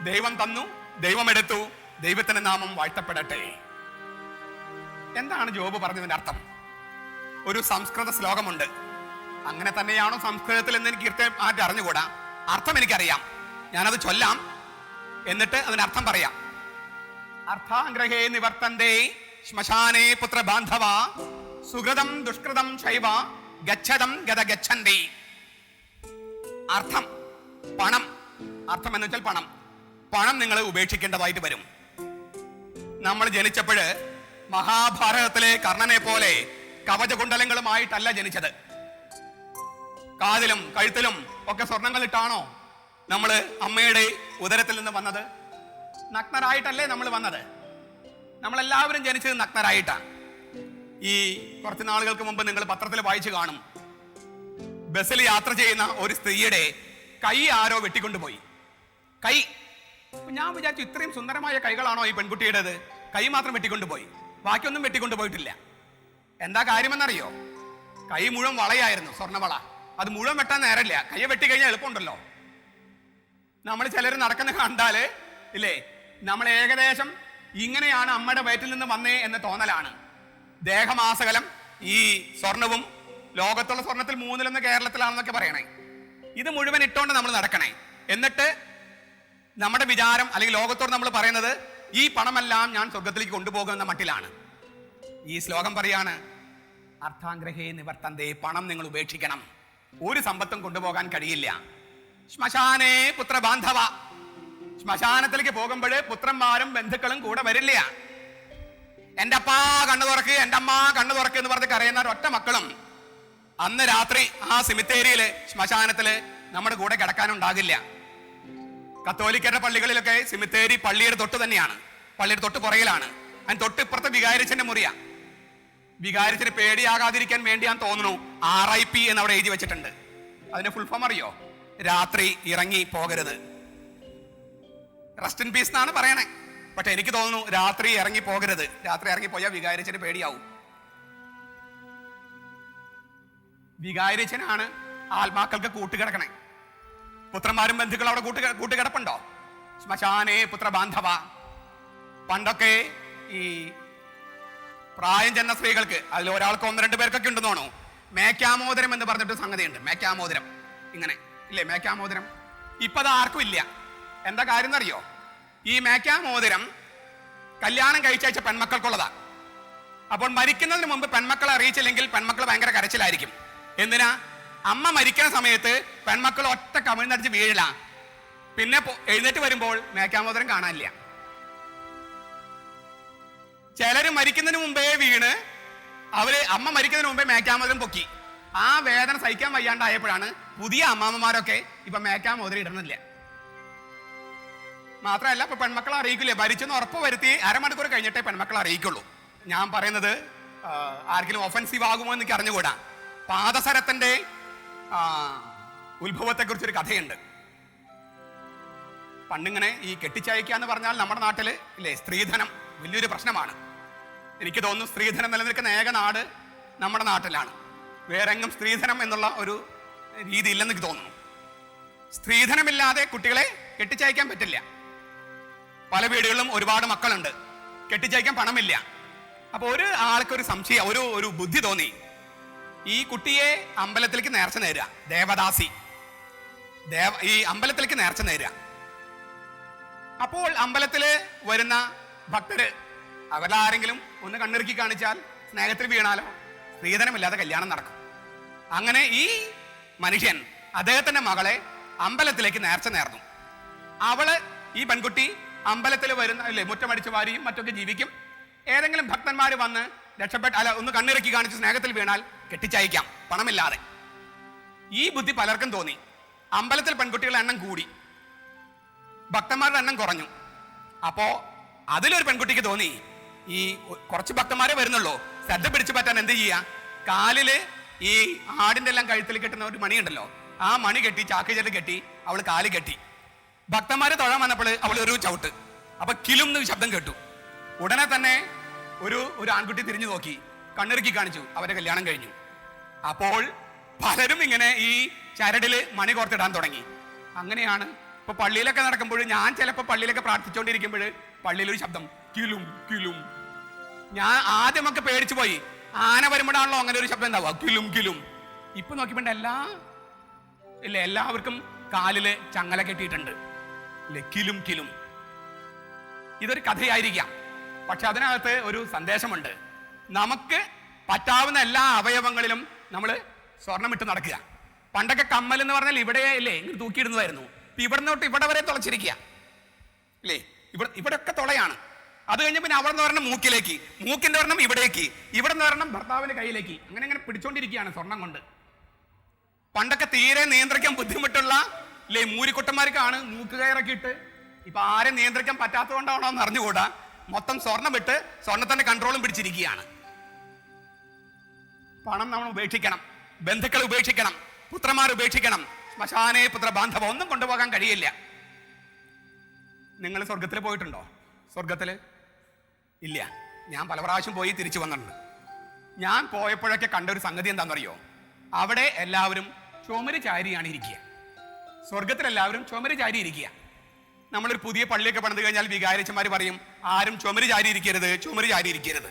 ദൈവം തന്നു, ദൈവം എടുത്തു, ദൈവത്തിന്റെ നാമം വാഴ്ത്തപ്പെടട്ടെ. എന്താണ് ജോബ് പറഞ്ഞതിന്റെ അർത്ഥം? ഒരു സംസ്കൃത ശ്ലോകമുണ്ട്. അങ്ങനെ തന്നെയാണോ സംസ്കൃതത്തിൽ എന്ന് എനിക്ക് കൃത്യമായിട്ട് അറിഞ്ഞുകൂടാ. അർത്ഥം എനിക്കറിയാം, ഞാനത് ചൊല്ലാം, എന്നിട്ട് അതിനർത്ഥം പറയാം. അർത്ഥാഗ്രഹേ നിവർത്തന്തേ ശ്മശാനേ പുത്രബാന്ധവ സുഹൃതം ദുഷ്കൃതം ശൈവ ഗച്ഛതം ഗത ഗച്ഛന്തി. അർത്ഥം പണം. അർത്ഥം എന്ന് വെച്ചാൽ പണം. പണം നിങ്ങൾ ഉപേക്ഷിക്കേണ്ടതായിട്ട് വരും. നമ്മൾ ജനിച്ചപ്പോഴ് മഹാഭാരതത്തിലെ കർണനെ പോലെ കവചകുണ്ടലങ്ങളുമായിട്ടല്ല ജനിച്ചത്. കാതിലും കഴുത്തിലും ഒക്കെ സ്വർണങ്ങൾ ഇട്ടാണോ നമ്മൾ അമ്മയുടെ ഉദരത്തിൽ നിന്ന് വന്നത്? നഗ്നരായിട്ടല്ലേ നമ്മൾ വന്നത്? നമ്മളെല്ലാവരും ജനിച്ചത് നഗ്നരായിട്ടാണ്. ഈ കുറച്ച് നാളുകൾക്ക് മുമ്പ് നിങ്ങൾ പത്രത്തിൽ വായിച്ചു കാണും, ബസ്സിൽ യാത്ര ചെയ്യുന്ന ഒരു സ്ത്രീയുടെ കൈ ആരോ വെട്ടിക്കൊണ്ടുപോയി. കൈ, ഞാൻ വിചാരിച്ചു ഇത്രയും സുന്ദരമായ കൈകളാണോ ഈ പെൺകുട്ടിയുടേത്? കൈ മാത്രം വെട്ടിക്കൊണ്ടുപോയി, ബാക്കിയൊന്നും വെട്ടിക്കൊണ്ടുപോയിട്ടില്ല. എന്താ കാര്യമെന്നറിയോ? കൈ മുഴുവൻ വളയായിരുന്നു, സ്വർണ്ണവള. അത് മുഴുവൻ വെട്ടാൻ നേരമില്ല. കൈ വെട്ടിക്കഴിഞ്ഞാൽ എളുപ്പമുണ്ടല്ലോ. നമ്മൾ ചിലർ നടക്കുന്ന കണ്ടാല് ഇല്ലേ, നമ്മൾ ഏകദേശം ഇങ്ങനെയാണ് അമ്മയുടെ വയറ്റിൽ നിന്ന് വന്നേ എന്ന് തോന്നലാണ്. ദേഹമാസകലം ഈ സ്വർണവും, ലോകത്തുള്ള സ്വർണത്തിൽ 1/3 കേരളത്തിലാണെന്നൊക്കെ പറയണേ. ഇത് മുഴുവൻ ഇട്ടോണ്ട് നമ്മൾ നടക്കണേ. എന്നിട്ട് നമ്മുടെ വിചാരം അല്ലെങ്കിൽ ലോകത്തോട് നമ്മൾ പറയുന്നത് ഈ പണമെല്ലാം ഞാൻ സ്വർഗത്തിലേക്ക് കൊണ്ടുപോകുമെന്ന മട്ടിലാണ്. ഈ ശ്ലോകം പറയാണ്, അർത്ഥാഗ്രഹേ നിവർത്തന്തേ, പണം നിങ്ങൾ ഉപേക്ഷിക്കണം. ഒരു സമ്പത്തും കൊണ്ടുപോകാൻ കഴിയില്ല. ശ്മശാനേ പുത്രബാന്ധവ, ശ്മശാനത്തിലേക്ക് പോകുമ്പോൾ പുത്രന്മാരും ബന്ധുക്കളും കൂടെ വരില്ല. എന്റെ അപ്പാ കണ്ണു തുറക്ക്, എന്റെ അമ്മ കണ്ണു തുറക്ക് എന്ന് പറഞ്ഞ് കരയുന്ന ഒറ്റ മക്കളും അന്ന് രാത്രി ആ സിമിത്തേരിയില്, ശ്മശാനത്തില് നമ്മുടെ കൂടെ കിടക്കാനുണ്ടാകില്ല. കത്തോലിക്കരുടെ പള്ളികളിലൊക്കെ സിമിത്തേരി പള്ളിയുടെ തൊട്ട് തന്നെയാണ്, പള്ളിയുടെ തൊട്ട് പുറകിലാണ്. അതിന് തൊട്ട് ഇപ്പുറത്തെ വികാരിച്ചന്റെ മുറിയാ. വികാരിച്ചിന് പേടിയാകാതിരിക്കാൻ വേണ്ടിയാന്ന് തോന്നുന്നു RIP എന്ന് അവിടെ എഴുതി വെച്ചിട്ടുണ്ട്. അതിന്റെ ഫുൾ ഫോം അറിയോ? രാത്രി ഇറങ്ങി പോകരുത്. റെസ്റ്റ് ഇൻ പീസ് എന്നാണ് പറയണേ. പക്ഷെ എനിക്ക് തോന്നുന്നു രാത്രി ഇറങ്ങി പോകരുത്. രാത്രി ഇറങ്ങി പോയാൽ വികാരിച്ചിന് പേടിയാവും. വികാരിച്ചനാണ് ആത്മാക്കൾക്ക് കൂട്ടുകിടക്കണേ. പുത്രന്മാരും ബന്ധുക്കളും അവിടെ കൂട്ടുകിടപ്പുണ്ടോ? ശ്മശാനേ പുത്രബാന്ധവ. പണ്ടൊക്കെ ഈ പ്രായം ചെന്ന സ്ത്രീകൾക്ക്, അതിൽ ഒരാൾക്ക് 1-2 പേർക്കൊക്കെ ഉണ്ടെന്ന് തോന്നുന്നു, മേക്കാമോദരം എന്ന് പറഞ്ഞിട്ട് സംഗതിയുണ്ട്. മേക്കാമോദരം ഇങ്ങനെ ഇല്ലേ, മേക്കാമോദരം. ഇപ്പൊ അത് ആർക്കും ഇല്ല. എന്താ കാര്യം എന്നറിയോ? ഈ മേക്കാമോദരം കല്യാണം കഴിച്ചയച്ച പെൺമക്കൾക്കുള്ളതാ. അപ്പോൾ മരിക്കുന്നതിന് മുമ്പ് പെൺമക്കളെ അറിയിച്ചില്ലെങ്കിൽ പെൺമക്കൾ ഭയങ്കര കരച്ചിലായിരിക്കും. എന്തിനാ? അമ്മ മരിക്കുന്ന സമയത്ത് പെൺമക്കൾ ഒറ്റ കമിഴ്ന്നടിച്ച് വീഴില്ല. പിന്നെ എഴുന്നേറ്റ് വരുമ്പോൾ മേക്കാമോദരം കാണാനില്ല. ചിലര് മരിക്കുന്നതിന് മുമ്പേ വീണ്, അമ്മ മരിക്കുന്നതിന് മുമ്പേ മേക്കാമോദരം പൊക്കി. ആ വേദന സഹിക്കാൻ വയ്യാണ്ടായപ്പോഴാണ് പുതിയ അമ്മാമ്മമാരൊക്കെ ഇപ്പൊ മേക്കാമോദരം ഇടണില്ല. മാത്രമല്ല ഇപ്പൊ പെൺമക്കളെ അറിയിക്കില്ലേ, ഭരിച്ചെന്ന് ഉറപ്പ് വരുത്തി 1/2 മണിക്കൂർ കഴിഞ്ഞിട്ടേ പെൺമക്കളെ അറിയിക്കുള്ളൂ. ഞാൻ പറയുന്നത് ആർക്കെങ്കിലും ഒഫൻസീവ് ആകുമോ എന്ന് എനിക്ക് അറിഞ്ഞുകൂടാ. പാദസരത്തിന്റെ ഉത്ഭവത്തെ കുറിച്ചൊരു കഥയുണ്ട്. പണ്ടിങ്ങനെ ഈ കെട്ടിച്ചയക്കുക എന്ന് പറഞ്ഞാൽ നമ്മുടെ നാട്ടില് ഇല്ലേ, സ്ത്രീധനം വലിയൊരു പ്രശ്നമാണ്. എനിക്ക് തോന്നുന്നു സ്ത്രീധനം നിലനിൽക്കുന്ന ഏക നാട് നമ്മുടെ നാട്ടിലാണ്. വേറെങ്ങും സ്ത്രീധനം എന്നുള്ള ഒരു രീതി ഇല്ലെന്ന് എനിക്ക് തോന്നുന്നു. സ്ത്രീധനമില്ലാതെ കുട്ടികളെ കെട്ടിച്ചയക്കാൻ പറ്റില്ല. പല വീടുകളിലും ഒരുപാട് മക്കളുണ്ട്, കെട്ടിച്ചയക്കാൻ പണമില്ല. അപ്പൊ ഒരു ആൾക്കൊരു സംശയം, ഒരു ബുദ്ധി തോന്നി. ഈ കുട്ടിയെ അമ്പലത്തിലേക്ക് നേർച്ച നേരുക, ദേവദാസി ഈ അമ്പലത്തിലേക്ക് നേർച്ച നേരുക. അപ്പോൾ അമ്പലത്തില് വരുന്ന ഭക്തര് അവരാരെങ്കിലും ഒന്ന് കണ്ണിറുക്കി കാണിച്ചാൽ, സ്നേഹത്തിൽ വീണാലോ, സ്ത്രീധനമില്ലാതെ കല്യാണം നടക്കും. അങ്ങനെ ഈ മനുഷ്യൻ അദ്ദേഹത്തിന്റെ മകളെ അമ്പലത്തിലേക്ക് നേർച്ച നേർന്നു. ഈ പെൺകുട്ടി അമ്പലത്തിൽ വരുന്ന അല്ലേ, മുറ്റമടിച്ച് വാരിയും മറ്റൊക്കെ ജീവിക്കും. ഏതെങ്കിലും ഭക്തന്മാർ വന്ന് ഒന്ന് കണ്ണിറക്കി കാണിച്ച് സ്നേഹത്തിൽ വീണാൽ കെട്ടിച്ചയക്കാം പണമില്ലാതെ. ഈ ബുദ്ധി പലർക്കും തോന്നി. അമ്പലത്തിൽ പെൺകുട്ടികളുടെ എണ്ണം കൂടി, ഭക്തന്മാരുടെ എണ്ണം കുറഞ്ഞു. അപ്പോ അതിലൊരു പെൺകുട്ടിക്ക് തോന്നി, ഈ കുറച്ച് ഭക്തന്മാരെ വരുന്നുള്ളൂ, ശ്രദ്ധ പിടിച്ചു പറ്റാൻ എന്ത് ചെയ്യാ, കാലില് ഈ ആടിന്റെ എല്ലാം കഴുത്തിൽ കെട്ടുന്ന ഒരു മണിയുണ്ടല്ലോ, ആ മണി കെട്ടി, ചാക്കുചെട്ട് കെട്ടി അവള് കാല് കെട്ടി. ഭക്തന്മാരെ തൊഴാൻ വന്നപ്പോൾ അവൾ ഒരു ചവിട്ട്, അപ്പൊ കിലും എന്ന് ശബ്ദം കേട്ടു. ഉടനെ തന്നെ ഒരു ആൺകുട്ടി തിരിഞ്ഞു നോക്കി, കണ്ണിറുക്കി കാണിച്ചു, അവരെ കല്യാണം കഴിഞ്ഞു. അപ്പോൾ പലരും ഇങ്ങനെ ഈ ചരടില് മണി കോർത്തിടാൻ തുടങ്ങി. അങ്ങനെയാണ് ഇപ്പൊ പള്ളിയിലൊക്കെ നടക്കുമ്പോൾ, ഞാൻ ചിലപ്പോൾ പള്ളിയിലൊക്കെ പ്രാർത്ഥിച്ചുകൊണ്ടിരിക്കുമ്പോൾ പള്ളിയിലൊരു ശബ്ദം കിലും കിലും. ഞാൻ ആദ്യമൊക്കെ പേടിച്ചു പോയി, ആന വരുമ്പോഴാണല്ലോ അങ്ങനെ ഒരു ശബ്ദം ഉണ്ടാവുക, കിലും കിലും. ഇപ്പൊ നോക്കിയപ്പോൾ എല്ലാവർക്കും കാലില് ചങ്ങല കെട്ടിയിട്ടുണ്ട്, അല്ലെ, കിലും കിലും. ഇതൊരു കഥയായിരിക്കാം, പക്ഷെ അതിനകത്ത് ഒരു സന്ദേശമുണ്ട്. നമുക്ക് പറ്റാവുന്ന എല്ലാ അവയവങ്ങളിലും നമ്മൾ സ്വർണ്ണമിട്ട് നടക്കുക. പണ്ടൊക്കെ കമ്മൽ എന്ന് പറഞ്ഞാൽ ഇവിടെ അല്ലേ ഇങ്ങനെ തൂക്കിയിടുന്നതായിരുന്നു. ഇപ്പൊ ഇവിടെ തൊട്ട് ഇവിടെ വരെ തുളച്ചിരിക്കുക, അല്ലേ, ഇവിടെ ഒക്കെ തുളയാണ്. അത് കഴിഞ്ഞ പിന്നെ അവിടെ നിന്ന് പറഞ്ഞ മൂക്കിലേക്ക്, മൂക്കിന്റെ ഒരെണ്ണം ഇവിടേക്ക്, ഇവിടെ നിന്ന് പറഞ്ഞ ഭർത്താവിന്റെ കയ്യിലേക്ക്, അങ്ങനെ അങ്ങനെ പിടിച്ചോണ്ടിരിക്കുകയാണ് സ്വർണം കൊണ്ട്. പണ്ടൊക്കെ തീരെ നിയന്ത്രിക്കാൻ ബുദ്ധിമുട്ടുള്ള അല്ലേ മൂരിക്കുട്ടന്മാർക്കാണ് മൂക്ക് കയറൊക്കെ ഇട്ട്. ഇപ്പൊ ആരെ നിയന്ത്രിക്കാൻ പറ്റാത്തതുകൊണ്ടാണോ എന്ന് അറിഞ്ഞുകൂടാ, മൊത്തം സ്വർണം വിട്ട് സ്വർണത്തിന്റെ കൺട്രോളും പിടിച്ചിരിക്കുകയാണ്. പണം നമ്മൾ ഉപേക്ഷിക്കണം, ബന്ധുക്കൾ ഉപേക്ഷിക്കണം, പുത്രന്മാർ ഉപേക്ഷിക്കണം. ശ്മശാനേ പുത്ര ബാന്ധവ ഒന്നും കൊണ്ടുപോകാൻ കഴിയില്ല. നിങ്ങൾ സ്വർഗത്തിൽ പോയിട്ടുണ്ടോ? സ്വർഗത്തില് ഇല്ല. ഞാൻ പല പ്രാവശ്യം പോയി തിരിച്ചു വന്നിട്ടുണ്ട്. ഞാൻ പോയപ്പോഴൊക്കെ കണ്ട ഒരു സംഗതി എന്താണെന്നറിയോ? അവിടെ എല്ലാവരും ചുമര് ചാരിയാണ് ഇരിക്കുക. സ്വർഗത്തിലെല്ലാവരും ചുമര് ചാരി ഇരിക്കുക. നമ്മളൊരു പുതിയ പള്ളിയൊക്കെ പണിത് കഴിഞ്ഞാൽ വികാരിച്ചമാർ പറയും, ആരും ചുമര് ചാരി ഇരിക്കരുത്, ചുമര് ചാരി ഇരിക്കരുത്.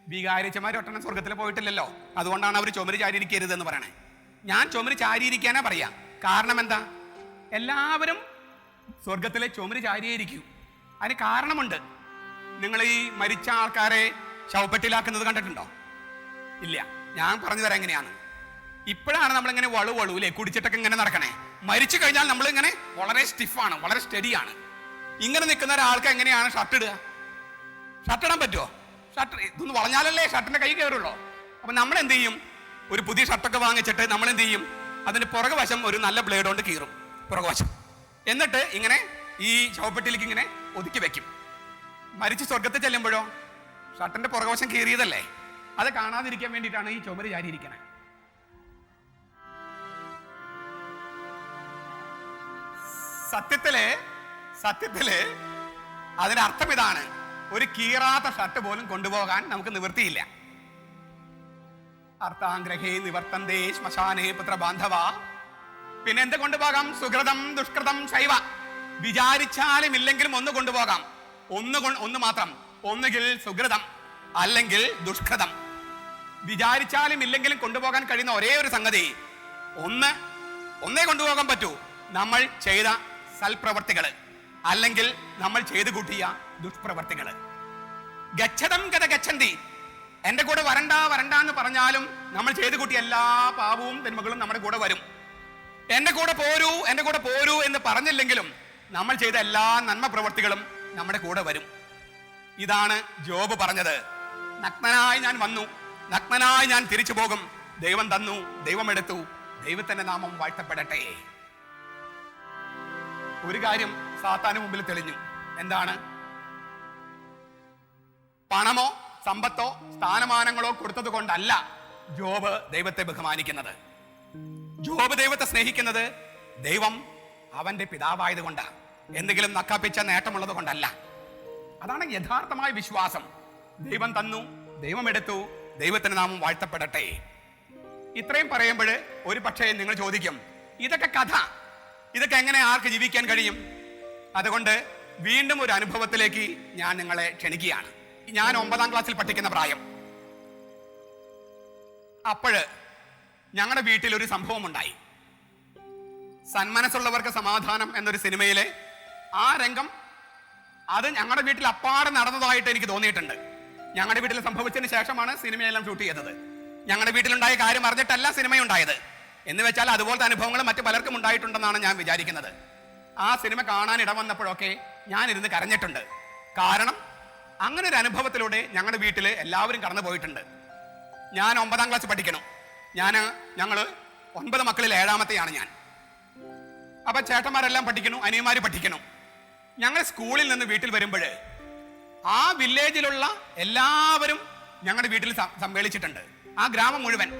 വികാരിച്ചമാർ ഒട്ടെണ്ണം സ്വർഗത്തിൽ പോയിട്ടില്ലല്ലോ, അതുകൊണ്ടാണ് അവർ ചുമര് ചാരി ഇരിക്കരുത് എന്ന് പറയണേ. ഞാൻ ചുമര് ചാരിയിരിക്കാനാ പറയാ. കാരണം എന്താ? എല്ലാവരും സ്വർഗത്തിലെ ചുമര് ചാരിയിരിക്കൂ. അതിന് കാരണമുണ്ട്. നിങ്ങൾ ഈ മരിച്ച ആൾക്കാരെ ശവപ്പെട്ടിലാക്കുന്നത് കണ്ടിട്ടുണ്ടോ? ഇല്ല. ഞാൻ പറഞ്ഞു തരാം എങ്ങനെയാണ്. ഇപ്പോഴാണ് നമ്മളിങ്ങനെ വളുവളൂല്ലേ കുടിച്ചിട്ടൊക്കെ ഇങ്ങനെ നടക്കണേ. മരിച്ചു കഴിഞ്ഞാൽ നമ്മൾ ഇങ്ങനെ വളരെ സ്റ്റിഫാണ്, വളരെ സ്റ്റഡിയാണ്. ഇങ്ങനെ നിൽക്കുന്ന ഒരാൾക്ക് എങ്ങനെയാണ് ഷർട്ട് ഇടുക? ഷർട്ട് ഇടാൻ പറ്റുമോ? ഷർട്ട് ഇതൊന്ന് വളഞ്ഞാലല്ലേ ഷർട്ടിന്റെ കൈ കയറുള്ളൂ. അപ്പൊ നമ്മൾ എന്ത് ചെയ്യും? ഒരു പുതിയ ഷർട്ടൊക്കെ വാങ്ങിച്ചിട്ട് നമ്മൾ എന്ത് ചെയ്യും? അതിന്റെ പുറകുവശം ഒരു നല്ല ബ്ലേഡ് കൊണ്ട് കീറും, പുറകുവശം. എന്നിട്ട് ഇങ്ങനെ ഈ ശവപ്പെട്ടിയിലേക്ക് ഇങ്ങനെ ഒതുക്കി വെക്കും. മരിച്ച് സ്വർഗത്തിൽ ചെല്ലുമ്പോഴോ ഷർട്ടിന്റെ പുറകുവശം കീറിയതല്ലേ, അത് കാണാതിരിക്കാൻ വേണ്ടിയിട്ടാണ് ഈ ചുമര് ചാരിയിരിക്കണേ. സത്യത്തില് അതിന്റെ അർത്ഥം ഇതാണ്: ഒരു കീറാത്ത ഷർട്ട് പോലും കൊണ്ടുപോകാൻ നമുക്ക് നിവൃത്തിയില്ല. അർത്ഥാഗ്രഹേ നിവർത്തന്തേ ശ്മശാനേ പുത്ര ബാന്ധവ. പിന്നെ എന്ത് കൊണ്ടുപോകാം? സുഹൃതം ദുഷ്കൃതം ശൈവ. വിചാരിച്ചാലും ഇല്ലെങ്കിലും ഒന്ന് കൊണ്ടുപോകാം. ഒന്ന് മാത്രം. ഒന്നുകിൽ സുഹൃതം അല്ലെങ്കിൽ ദുഷ്കൃതം. വിചാരിച്ചാലും ഇല്ലെങ്കിലും കൊണ്ടുപോകാൻ കഴിയുന്ന ഒരേ ഒരു സംഗതി ഒന്നേ കൊണ്ടുപോകാൻ പറ്റൂ: നമ്മൾ ചെയ്ത സൽപ്രവർത്തികള് അല്ലെങ്കിൽ നമ്മൾ ചെയ്തു കൂട്ടിയ ദുഷ്പ്രവർത്തികള്. ഗച്ഛതം ഗത ഗച്ഛന്തി. എന്റെ കൂടെ വരണ്ട എന്ന് പറഞ്ഞാലും നമ്മൾ ചെയ്തു കൂട്ടിയ എല്ലാ പാപവും തിന്മകളും നമ്മുടെ കൂടെ വരും. എന്റെ കൂടെ പോരൂ എന്ന് പറഞ്ഞില്ലെങ്കിലും നമ്മൾ ചെയ്ത എല്ലാ നന്മ പ്രവർത്തികളും നമ്മുടെ കൂടെ വരും. ഇതാണ് ജോബ് പറഞ്ഞത്. നഗ്നനായി ഞാൻ വന്നു, നഗ്നനായി ഞാൻ തിരിച്ചു പോകും. ദൈവം തന്നു, ദൈവം എടുത്തു, ദൈവത്തിന്റെ നാമം വാഴ്ത്തപ്പെടട്ടെ. ഒരു കാര്യം സാത്താന് മുമ്പിൽ തെളിഞ്ഞു. എന്താണ്? പണമോ സമ്പത്തോ സ്ഥാനമാനങ്ങളോ കൊടുത്തത് കൊണ്ടല്ല ജോബ് ദൈവത്തെ ബഹുമാനിക്കുന്നത്. ജോബ് ദൈവത്തെ സ്നേഹിക്കുന്നത് ദൈവം അവന്റെ പിതാവായത് കൊണ്ടാണ്, എന്തെങ്കിലും നക്കാപ്പിച്ച നേട്ടമുള്ളത് കൊണ്ടല്ല. അതാണ് യഥാർത്ഥമായ വിശ്വാസം. ദൈവം തന്നു, ദൈവം എടുത്തു, ദൈവത്തിന്റെ നാമം വാഴ്ത്തപ്പെടട്ടെ. ഇത്രയും പറയുമ്പോൾ ഒരു പക്ഷേ നിങ്ങൾ ചോദിക്കും, ഇതൊക്കെ കഥ, ഇതൊക്കെ എങ്ങനെ ആർക്ക് ജീവിക്കാൻ കഴിയും? അതുകൊണ്ട് വീണ്ടും ഒരു അനുഭവത്തിലേക്ക് ഞാൻ നിങ്ങളെ ക്ഷണിക്കുകയാണ്. ഞാൻ 9ാം ക്ലാസ്സിൽ പഠിക്കുന്ന പ്രായം. അപ്പോഴ് ഞങ്ങളുടെ വീട്ടിൽ ഒരു സംഭവം ഉണ്ടായി. സന്മനസ്സുള്ളവർക്ക് സമാധാനം എന്നൊരു സിനിമയിലെ ആ രംഗം, അത് ഞങ്ങളുടെ വീട്ടിൽ അപ്പാടെ നടന്നതായിട്ട് എനിക്ക് തോന്നിയിട്ടുണ്ട്. ഞങ്ങളുടെ വീട്ടിൽ സംഭവിച്ചതിന് ശേഷമാണ് സിനിമയെല്ലാം ഷൂട്ട് ചെയ്തത്. ഞങ്ങളുടെ വീട്ടിലുണ്ടായ കാര്യം അറിഞ്ഞിട്ടല്ല സിനിമയുണ്ടായത്. എന്ന് വെച്ചാൽ അതുപോലത്തെ അനുഭവങ്ങൾ മറ്റു പലർക്കും ഉണ്ടായിട്ടുണ്ടെന്നാണ് ഞാൻ വിചാരിക്കുന്നത്. ആ സിനിമ കാണാൻ ഇടവന്നപ്പോഴൊക്കെ ഞാൻ ഇരുന്ന് കരഞ്ഞിട്ടുണ്ട്. കാരണം അങ്ങനെ ഒരു അനുഭവത്തിലൂടെ ഞങ്ങളുടെ വീട്ടിൽ എല്ലാവരും കടന്നു പോയിട്ടുണ്ട്. ഞാൻ 9ാം ക്ലാസ് പഠിക്കണം. ഞങ്ങൾ 9 മക്കളിൽ 7ാമത്തെയാണ് ഞാൻ. അപ്പൊ ചേട്ടന്മാരെല്ലാം പഠിക്കണം, അനിയന്മാര് പഠിക്കണം. ഞങ്ങൾ സ്കൂളിൽ നിന്ന് വീട്ടിൽ വരുമ്പോൾ ആ വില്ലേജിലുള്ള എല്ലാവരും ഞങ്ങളുടെ വീട്ടിൽ സമ്മേളിച്ചിട്ടുണ്ട്. ആ ഗ്രാമം മുഴുവൻ.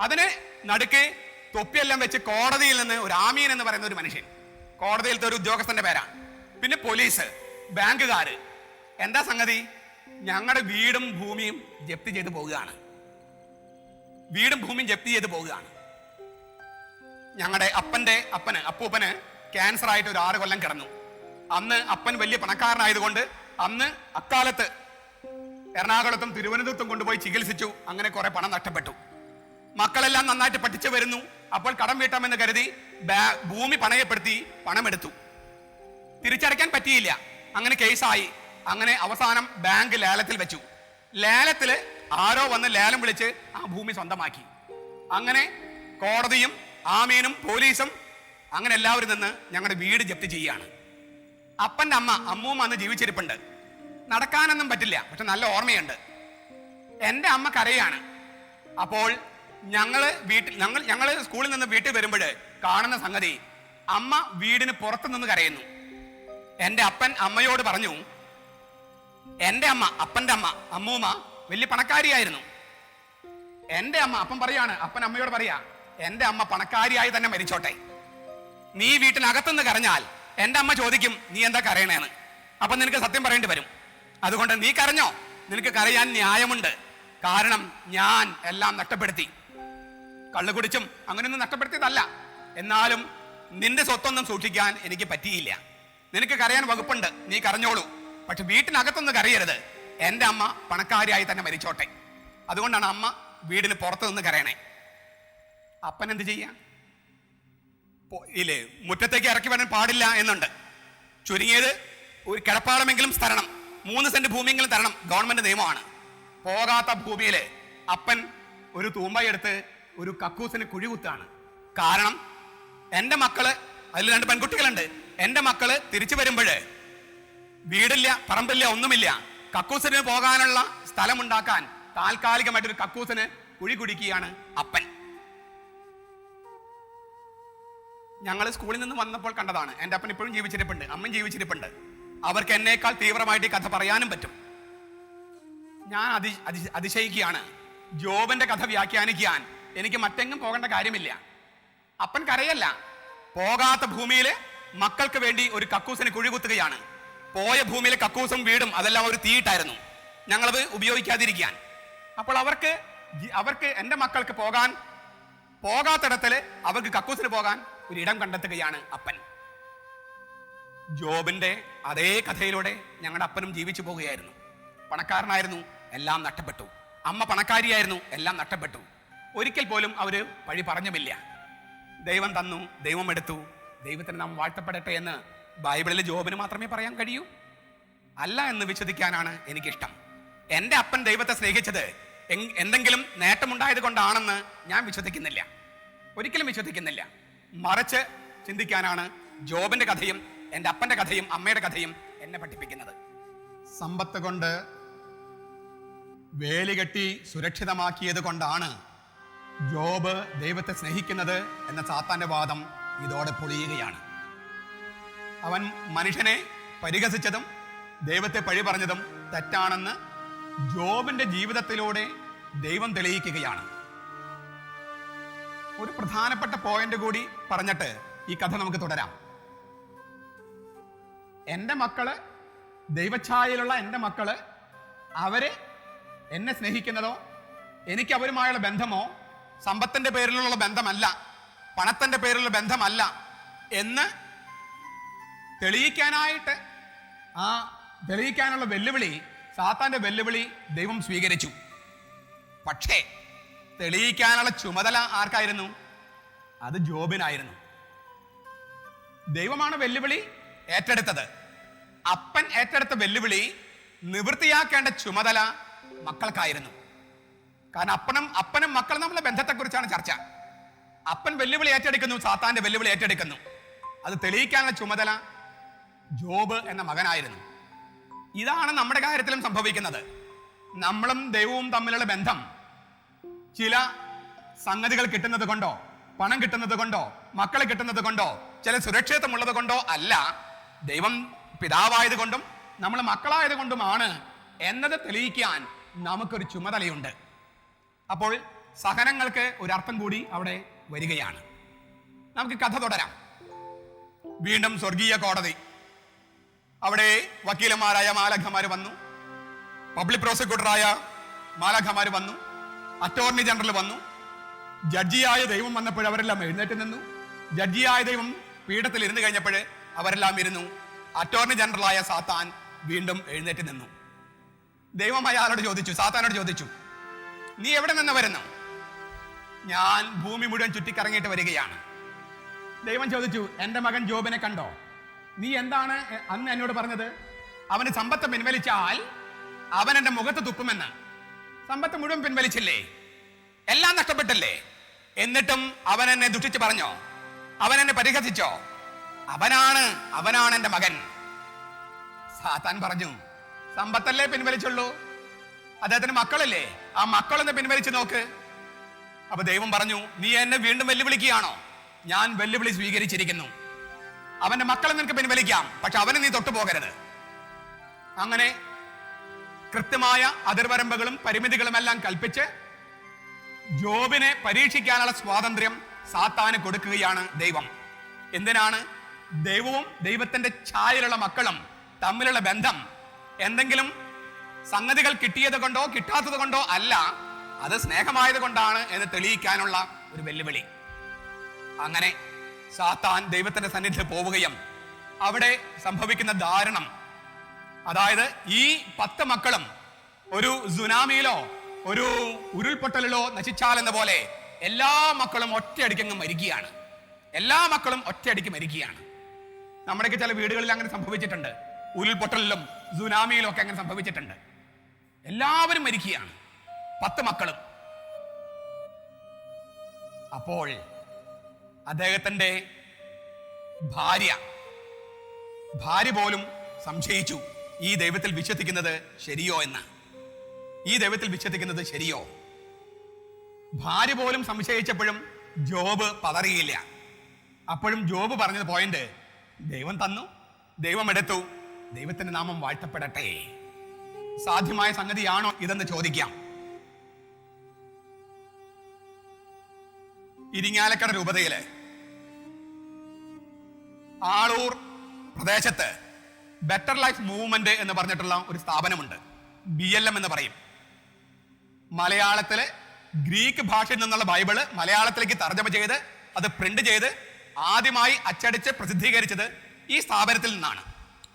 അതിന് നടുക്ക് തൊപ്പിയെല്ലാം വെച്ച് കോടതിയിൽ നിന്ന് ഒരു ആമീൻ എന്ന് പറയുന്ന ഒരു മനുഷ്യൻ, കോടതിയിലത്തെ ഒരു ഉദ്യോഗസ്ഥന്റെ പേരാണ്. പിന്നെ പോലീസ്, ബാങ്കുകാര്, എന്താ സംഗതി? ഞങ്ങളുടെ വീടും ഭൂമിയും ജപ്തി ചെയ്ത് പോവുകയാണ്. വീടും ഭൂമിയും ജപ്തി ചെയ്ത് പോവുകയാണ്. ഞങ്ങളുടെ അപ്പൂപ്പന് ക്യാൻസർ ആയിട്ട് ഒരു 6 കൊല്ലം കിടന്നു. അന്ന് അപ്പൻ വലിയ പണക്കാരനായതുകൊണ്ട് അന്ന് അക്കാലത്ത് എറണാകുളത്തും തിരുവനന്തപുരത്തും കൊണ്ടുപോയി ചികിത്സിച്ചു. അങ്ങനെ കുറെ പണം നഷ്ടപ്പെട്ടു. മക്കളെല്ലാം നന്നായിട്ട് പഠിച്ചു വരുന്നു. അപ്പോൾ കടം വീട്ടാമെന്ന് കരുതി ഭൂമി പണയപ്പെടുത്തി പണമെടുത്തു. തിരിച്ചടയ്ക്കാൻ പറ്റിയില്ല. അങ്ങനെ കേസായി. അങ്ങനെ അവസാനം ബാങ്ക് ലേലത്തിൽ വെച്ചു. ലേലത്തില് ആരോ വന്ന് ലേലം വിളിച്ച് ആ ഭൂമി സ്വന്തമാക്കി. അങ്ങനെ കോടതിയും ആമീനും പോലീസും അങ്ങനെ എല്ലാവരും നിന്ന് ഞങ്ങളുടെ വീട് ജപ്തി ചെയ്യുകയാണ്. അപ്പൻ്റെ അമ്മൂമ്മ അന്ന് ജീവിച്ചിരിപ്പുണ്ട്. നടക്കാനൊന്നും പറ്റില്ല, പക്ഷെ നല്ല ഓർമ്മയുണ്ട്. എൻ്റെ അമ്മ കരയാണ്. അപ്പോൾ ഞങ്ങള് സ്കൂളിൽ നിന്ന് വീട്ടിൽ വരുമ്പോൾ കാണുന്ന സംഗതി, അമ്മ വീടിന് പുറത്തു നിന്ന് കരയുന്നു. എൻ്റെ അപ്പൻ അമ്മയോട് പറഞ്ഞു, എൻ്റെ അപ്പൻ്റെ അമ്മൂമ്മ വലിയ പണക്കാരിയായിരുന്നു. എൻ്റെ അപ്പൻ പറയാണ്, അപ്പൻ അമ്മയോട് പറയാ, എൻ്റെ അമ്മ പണക്കാരിയായി തന്നെ മരിച്ചോട്ടെ, നീ വീട്ടിനകത്തുനിന്ന് കരഞ്ഞാൽ എൻ്റെ അമ്മ ചോദിക്കും നീ എന്താ കരയണേന്ന്. അപ്പൊ നിനക്ക് സത്യം പറയേണ്ടി വരും. അതുകൊണ്ട് നീ കരഞ്ഞോ, നിനക്ക് കരയാൻ ന്യായമുണ്ട്. കാരണം ഞാൻ എല്ലാം നഷ്ടപ്പെടുത്തി. കള്ളു കുടിച്ചും അങ്ങനെയൊന്നും നഷ്ടപ്പെടുത്തിയതല്ല. എന്നാലും നിന്റെ സ്വത്തൊന്നും സൂക്ഷിക്കാൻ എനിക്ക് പറ്റിയില്ല. നിനക്ക് കരയാൻ വകുപ്പുണ്ട്, നീ കരഞ്ഞോളൂ. പക്ഷെ വീട്ടിനകത്തൊന്നും കരയരുത്. എൻ്റെ അമ്മ പണക്കാരിയായി തന്നെ മരിച്ചോട്ടെ. അതുകൊണ്ടാണ് അമ്മ വീടിന് പുറത്തു നിന്ന് കരയണേ. അപ്പൻ എന്ത് ചെയ്യാം? ഇല്ലേ, മുറ്റത്തേക്ക് ഇറക്കി വരാൻ പാടില്ല എന്നുണ്ട്. ചുരുങ്ങിയത് ഒരു കിടപ്പാടമെങ്കിലും തരണം, 3 സെന്റ് ഭൂമിയെങ്കിലും തരണം, ഗവൺമെന്റ് നിയമമാണ്. പോകാത്ത ഭൂമിയില് അപ്പൻ ഒരു തൂമ്പയെടുത്ത് ഒരു കക്കൂസിന് കുഴി കുത്താണ്. കാരണം എൻ്റെ മക്കള്, അതിൽ 2 പെൺകുട്ടികളുണ്ട്, എൻ്റെ മക്കള് തിരിച്ചു വരുമ്പോഴ് വീടില്ല, പറമ്പില്ല, ഒന്നുമില്ല. കക്കൂസിന് പോകാനുള്ള സ്ഥലമുണ്ടാക്കാൻ താൽക്കാലികമായിട്ടൊരു കക്കൂസിന് കുഴി കുടിക്കുകയാണ് അപ്പൻ. ഞങ്ങൾ സ്കൂളിൽ നിന്ന് വന്നപ്പോൾ കണ്ടതാണ്. എൻ്റെ അപ്പൻ ഇപ്പോഴും ജീവിച്ചിരിപ്പുണ്ട്, അമ്മയും ജീവിച്ചിരിപ്പുണ്ട്. അവർക്ക് എന്നേക്കാൾ തീവ്രമായിട്ട് ഈ കഥ പറയാനും പറ്റും. ഞാൻ അതിശയിക്കുകയാണ്. ജോബിന്റെ കഥ വ്യാഖ്യാനിക്കാൻ എനിക്ക് മറ്റെങ്ങും പോകേണ്ട കാര്യമില്ല. അപ്പൻ കരയല്ല, പോകാത്ത ഭൂമിയില് മക്കൾക്ക് വേണ്ടി ഒരു കക്കൂസിന് കുഴി കുത്തുകയാണ്. പോയ ഭൂമിയിലെ കക്കൂസും വീടും അതെല്ലാം ഒരു തീയിട്ടായിരുന്നു, ഞങ്ങളത് ഉപയോഗിക്കാതിരിക്കാൻ. അപ്പോൾ അവർക്ക് എൻ്റെ മക്കൾക്ക് പോകാത്തിടത്തില് അവർക്ക് കക്കൂസിന് പോകാൻ ഒരു ഇടം കണ്ടെത്തുകയാണ് അപ്പൻ. ജോബിന്റെ അതേ കഥയിലൂടെ ഞങ്ങളുടെ അപ്പനും ജീവിച്ചു പോവുകയായിരുന്നു. പണക്കാരനായിരുന്നു, എല്ലാം നഷ്ടപ്പെട്ടു. അമ്മ പണക്കാരിയായിരുന്നു, എല്ലാം നഷ്ടപ്പെട്ടു. ഒരിക്കൽ പോലും അവര് പഴി പറഞ്ഞുമില്ല. ദൈവം തന്നു, ദൈവം എടുത്തു, ദൈവത്തിന് നാം വാഴ്ത്തപ്പെടട്ടെ എന്ന് ബൈബിളിൽ ജോബിന് മാത്രമേ പറയാൻ കഴിയൂ. അല്ല എന്ന് വിശ്വസിക്കാനാണ് എനിക്കിഷ്ടം. എൻ്റെ അപ്പൻ ദൈവത്തെ സ്നേഹിച്ചത് എന്തെങ്കിലും നേട്ടമുണ്ടായത് കൊണ്ടാണെന്ന് ഞാൻ വിശ്വസിക്കുന്നില്ല, ഒരിക്കലും വിശ്വസിക്കുന്നില്ല. മറിച്ച് ചിന്തിക്കാനാണ് ജോബിന്റെ കഥയും എൻ്റെ അപ്പന്റെ കഥയും അമ്മയുടെ കഥയും എന്നെ പഠിപ്പിക്കുന്നത്. സമ്പത്ത് കൊണ്ട് വേലികെട്ടി സുരക്ഷിതമാക്കിയത് കൊണ്ടാണ് ജോബ് ദൈവത്തെ സ്നേഹിക്കുന്നത് എന്ന സാത്താന്റെ വാദം ഇതോടെ പൊളിയുകയാണ്. അവൻ മനുഷ്യനെ പരിഹസിച്ചതും ദൈവത്തെ പഴി പറഞ്ഞതും തെറ്റാണെന്ന് ജോബിന്റെ ജീവിതത്തിലൂടെ ദൈവം തെളിയിക്കുകയാണ്. ഒരു പ്രധാനപ്പെട്ട പോയിന്റ് കൂടി പറഞ്ഞിട്ട് ഈ കഥ നമുക്ക് തുടരാം. എൻ്റെ മക്കള്, ദൈവഛായയിലുള്ള എൻ്റെ മക്കള്, അവര് എന്നെ സ്നേഹിക്കുന്നതോ എനിക്ക് അവരുമായുള്ള ബന്ധമോ സമ്പത്തിന്റെ പേരിലുള്ള ബന്ധമല്ല, പണത്തിന്റെ പേരിലുള്ള ബന്ധമല്ല എന്ന് തെളിയിക്കാനുള്ള വെല്ലുവിളി, സാത്താന്റെ വെല്ലുവിളി ദൈവം സ്വീകരിച്ചു. പക്ഷേ തെളിയിക്കാനുള്ള ചുമതല ആർക്കായിരുന്നു? അത് ജോബിനായിരുന്നു. ദൈവമാണ് വെല്ലുവിളി ഏറ്റെടുത്തത്. അപ്പൻ ഏറ്റെടുത്ത വെല്ലുവിളി നിവൃത്തിയാക്കേണ്ട ചുമതല മക്കൾക്കായിരുന്നു. കാരണം അപ്പനും മക്കളും തമ്മിലുള്ള ബന്ധത്തെക്കുറിച്ചാണ് ചർച്ച. അപ്പൻ വെല്ലുവിളി ഏറ്റെടുക്കുന്നു, സാത്താന്റെ വെല്ലുവിളി ഏറ്റെടുക്കുന്നു. അത് തെളിയിക്കാനുള്ള ചുമതല ജോബ് എന്ന മകനായിരുന്നു. ഇതാണ് നമ്മുടെ കാര്യത്തിലും സംഭവിക്കുന്നത്. നമ്മളും ദൈവവും തമ്മിലുള്ള ബന്ധം ചില സംഗതികൾ കിട്ടുന്നത് കൊണ്ടോ, പണം കിട്ടുന്നത് കൊണ്ടോ, മക്കളെ കിട്ടുന്നത് കൊണ്ടോ, ചില സുരക്ഷിതത്വമുള്ളത് കൊണ്ടോ അല്ല, ദൈവം പിതാവായത് കൊണ്ടും നമ്മൾ മക്കളായത് കൊണ്ടുമാണ് എന്നത് തെളിയിക്കാൻ നമുക്കൊരു ചുമതലയുണ്ട്. അപ്പോൾ സഹനങ്ങൾക്ക് ഒരർത്ഥം കൂടി അവിടെ വരികയാണ്. നമുക്ക് കഥ തുടരാം. വീണ്ടും സ്വർഗീയ കോടതി. അവിടെ വക്കീലന്മാരായ മാലാഖമാർ വന്നു, പബ്ലിക് പ്രോസിക്യൂട്ടറായ മാലാഖമാർ വന്നു, അറ്റോർണി ജനറൽ വന്നു, ജഡ്ജിയായ ദൈവം വന്നപ്പോൾ അവരെല്ലാം എഴുന്നേറ്റ് നിന്നു. ജഡ്ജിയായ ദൈവം പീഠത്തിൽ ഇരുന്ന് കഴിഞ്ഞപ്പോൾ അവരെല്ലാം ഇരുന്നു. അറ്റോർണി ജനറലായ സാത്താൻ വീണ്ടും എഴുന്നേറ്റ് നിന്നു. ദൈവം അയാളോട് ചോദിച്ചു, സാത്താനോട് ചോദിച്ചു, നീ എവിടെ നിന്ന് വരുന്നു? ഞാൻ ഭൂമി മുഴുവൻ ചുറ്റിക്കറങ്ങിയിട്ട് വരികയാണ്. ദൈവം ചോദിച്ചു, എൻ്റെ മകൻ ജോബിനെ കണ്ടോ? നീ എന്താണ് അന്ന് എന്നോട് പറഞ്ഞത്? അവന് സമ്പത്ത് പിൻവലിച്ചാൽ അവൻ എൻ്റെ മുഖത്ത് തുപ്പുമെന്ന്. സമ്പത്ത് മുഴുവൻ പിൻവലിച്ചില്ലേ? എല്ലാം നഷ്ടപ്പെട്ടില്ലേ? എന്നിട്ടും അവൻ എന്നെ ദുഷിച്ച് പറഞ്ഞോ? അവൻ എന്നെ പരിഹസിച്ചോ? അവനാണ് എൻ്റെ മകൻ. സാത്താൻ പറഞ്ഞു, സമ്പത്തല്ലേ പിൻവലിച്ചുള്ളൂ, അദ്ദേഹത്തിന് മക്കളില്ലേ? ആ മക്കളൊന്ന് പിൻവലിച്ച് നോക്ക്. അപ്പൊ ദൈവം പറഞ്ഞു, നീ എന്നെ വീണ്ടും വെല്ലുവിളിക്കുകയാണോ? ഞാൻ വെല്ലുവിളി സ്വീകരിച്ചിരിക്കുന്നു. അവന്റെ മക്കളെ നിനക്ക് പിൻവലിക്കാം, പക്ഷെ അവനെ നീ തൊട്ടു പോകരുത്. അങ്ങനെ കൃത്യമായ അതിർവരമ്പുകളും പരിമിതികളും എല്ലാം കൽപ്പിച്ച് ജോബിനെ പരീക്ഷിക്കാനുള്ള സ്വാതന്ത്ര്യം സാത്താന് കൊടുക്കുകയാണ് ദൈവം. എന്തിനാണ്? ദൈവവും ദൈവത്തിന്റെ ഛായയിലുള്ള മക്കളും തമ്മിലുള്ള ബന്ധം എന്തെങ്കിലും സംഗതികൾ കിട്ടിയത് കൊണ്ടോ കിട്ടാത്തത് കൊണ്ടോ അല്ല, അത് സ്നേഹമായത് കൊണ്ടാണ് എന്ന് തെളിയിക്കാനുള്ള ഒരു വെല്ലുവിളി. അങ്ങനെ സാത്താൻ ദൈവത്തിന്റെ സന്നിധിയിൽ പോവുകയും അവിടെ സംഭവിക്കുന്ന ദാരുണം, അതായത് ഈ 10 മക്കളും ഒരു സുനാമിയിലോ ഒരു ഉരുൾപൊട്ടലിലോ നശിച്ചാലെന്ന പോലെ എല്ലാ മക്കളും ഒറ്റയടിക്കങ്ങ് മരിക്കുകയാണ്. എല്ലാ മക്കളും ഒറ്റയടിക്ക് മരിക്കുകയാണ്. നമ്മുടെയൊക്കെ ചില വീടുകളിൽ അങ്ങനെ സംഭവിച്ചിട്ടുണ്ട്. ഉരുൾപൊട്ടലിലും സുനാമിയിലും ഒക്കെ അങ്ങനെ സംഭവിച്ചിട്ടുണ്ട്. എല്ലാവരും മരിക്കുകയാണ്, 10 മക്കളും. അപ്പോൾ അദ്ദേഹത്തിന്റെ ഭാര്യ പോലും സംശയിച്ചു, ഈ ദൈവത്തിൽ വിശ്വസിക്കുന്നത് ശരിയോ എന്ന്. ഈ ദൈവത്തിൽ വിശ്വസിക്കുന്നത് ശരിയോ? ഭാര്യ പോലും സംശയിച്ചപ്പോഴും ജോബ് പതറിയില്ല. അപ്പോഴും ജോബ് പറഞ്ഞത് പോയിന്റ്, ദൈവം തന്നു, ദൈവം എടുത്തു, ദൈവത്തിന്റെ നാമം വാഴ്ത്തപ്പെടട്ടെ. സാധ്യമായ സംഗതിയാണോ ഇതെന്ന് ചോദിക്കാം. ഇരിങ്ങാലക്കുട രൂപതയില് ആളൂർ പ്രദേശത്ത് ബെറ്റർ ലൈഫ് മൂവ്മെന്റ് എന്ന് പറഞ്ഞിട്ടുള്ള ഒരു സ്ഥാപനമുണ്ട്. BLM എന്ന് പറയും. മലയാളത്തില് ഗ്രീക്ക് ഭാഷയിൽ നിന്നുള്ള ബൈബിള് മലയാളത്തിലേക്ക് തർജ്ജമ ചെയ്ത് അത് പ്രിന്റ് ചെയ്ത് ആദ്യമായി അച്ചടിച്ച് പ്രസിദ്ധീകരിച്ചത് ഈ സ്ഥാപനത്തിൽ നിന്നാണ്.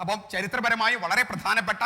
അപ്പം ചരിത്രപരമായി വളരെ പ്രധാനപ്പെട്ട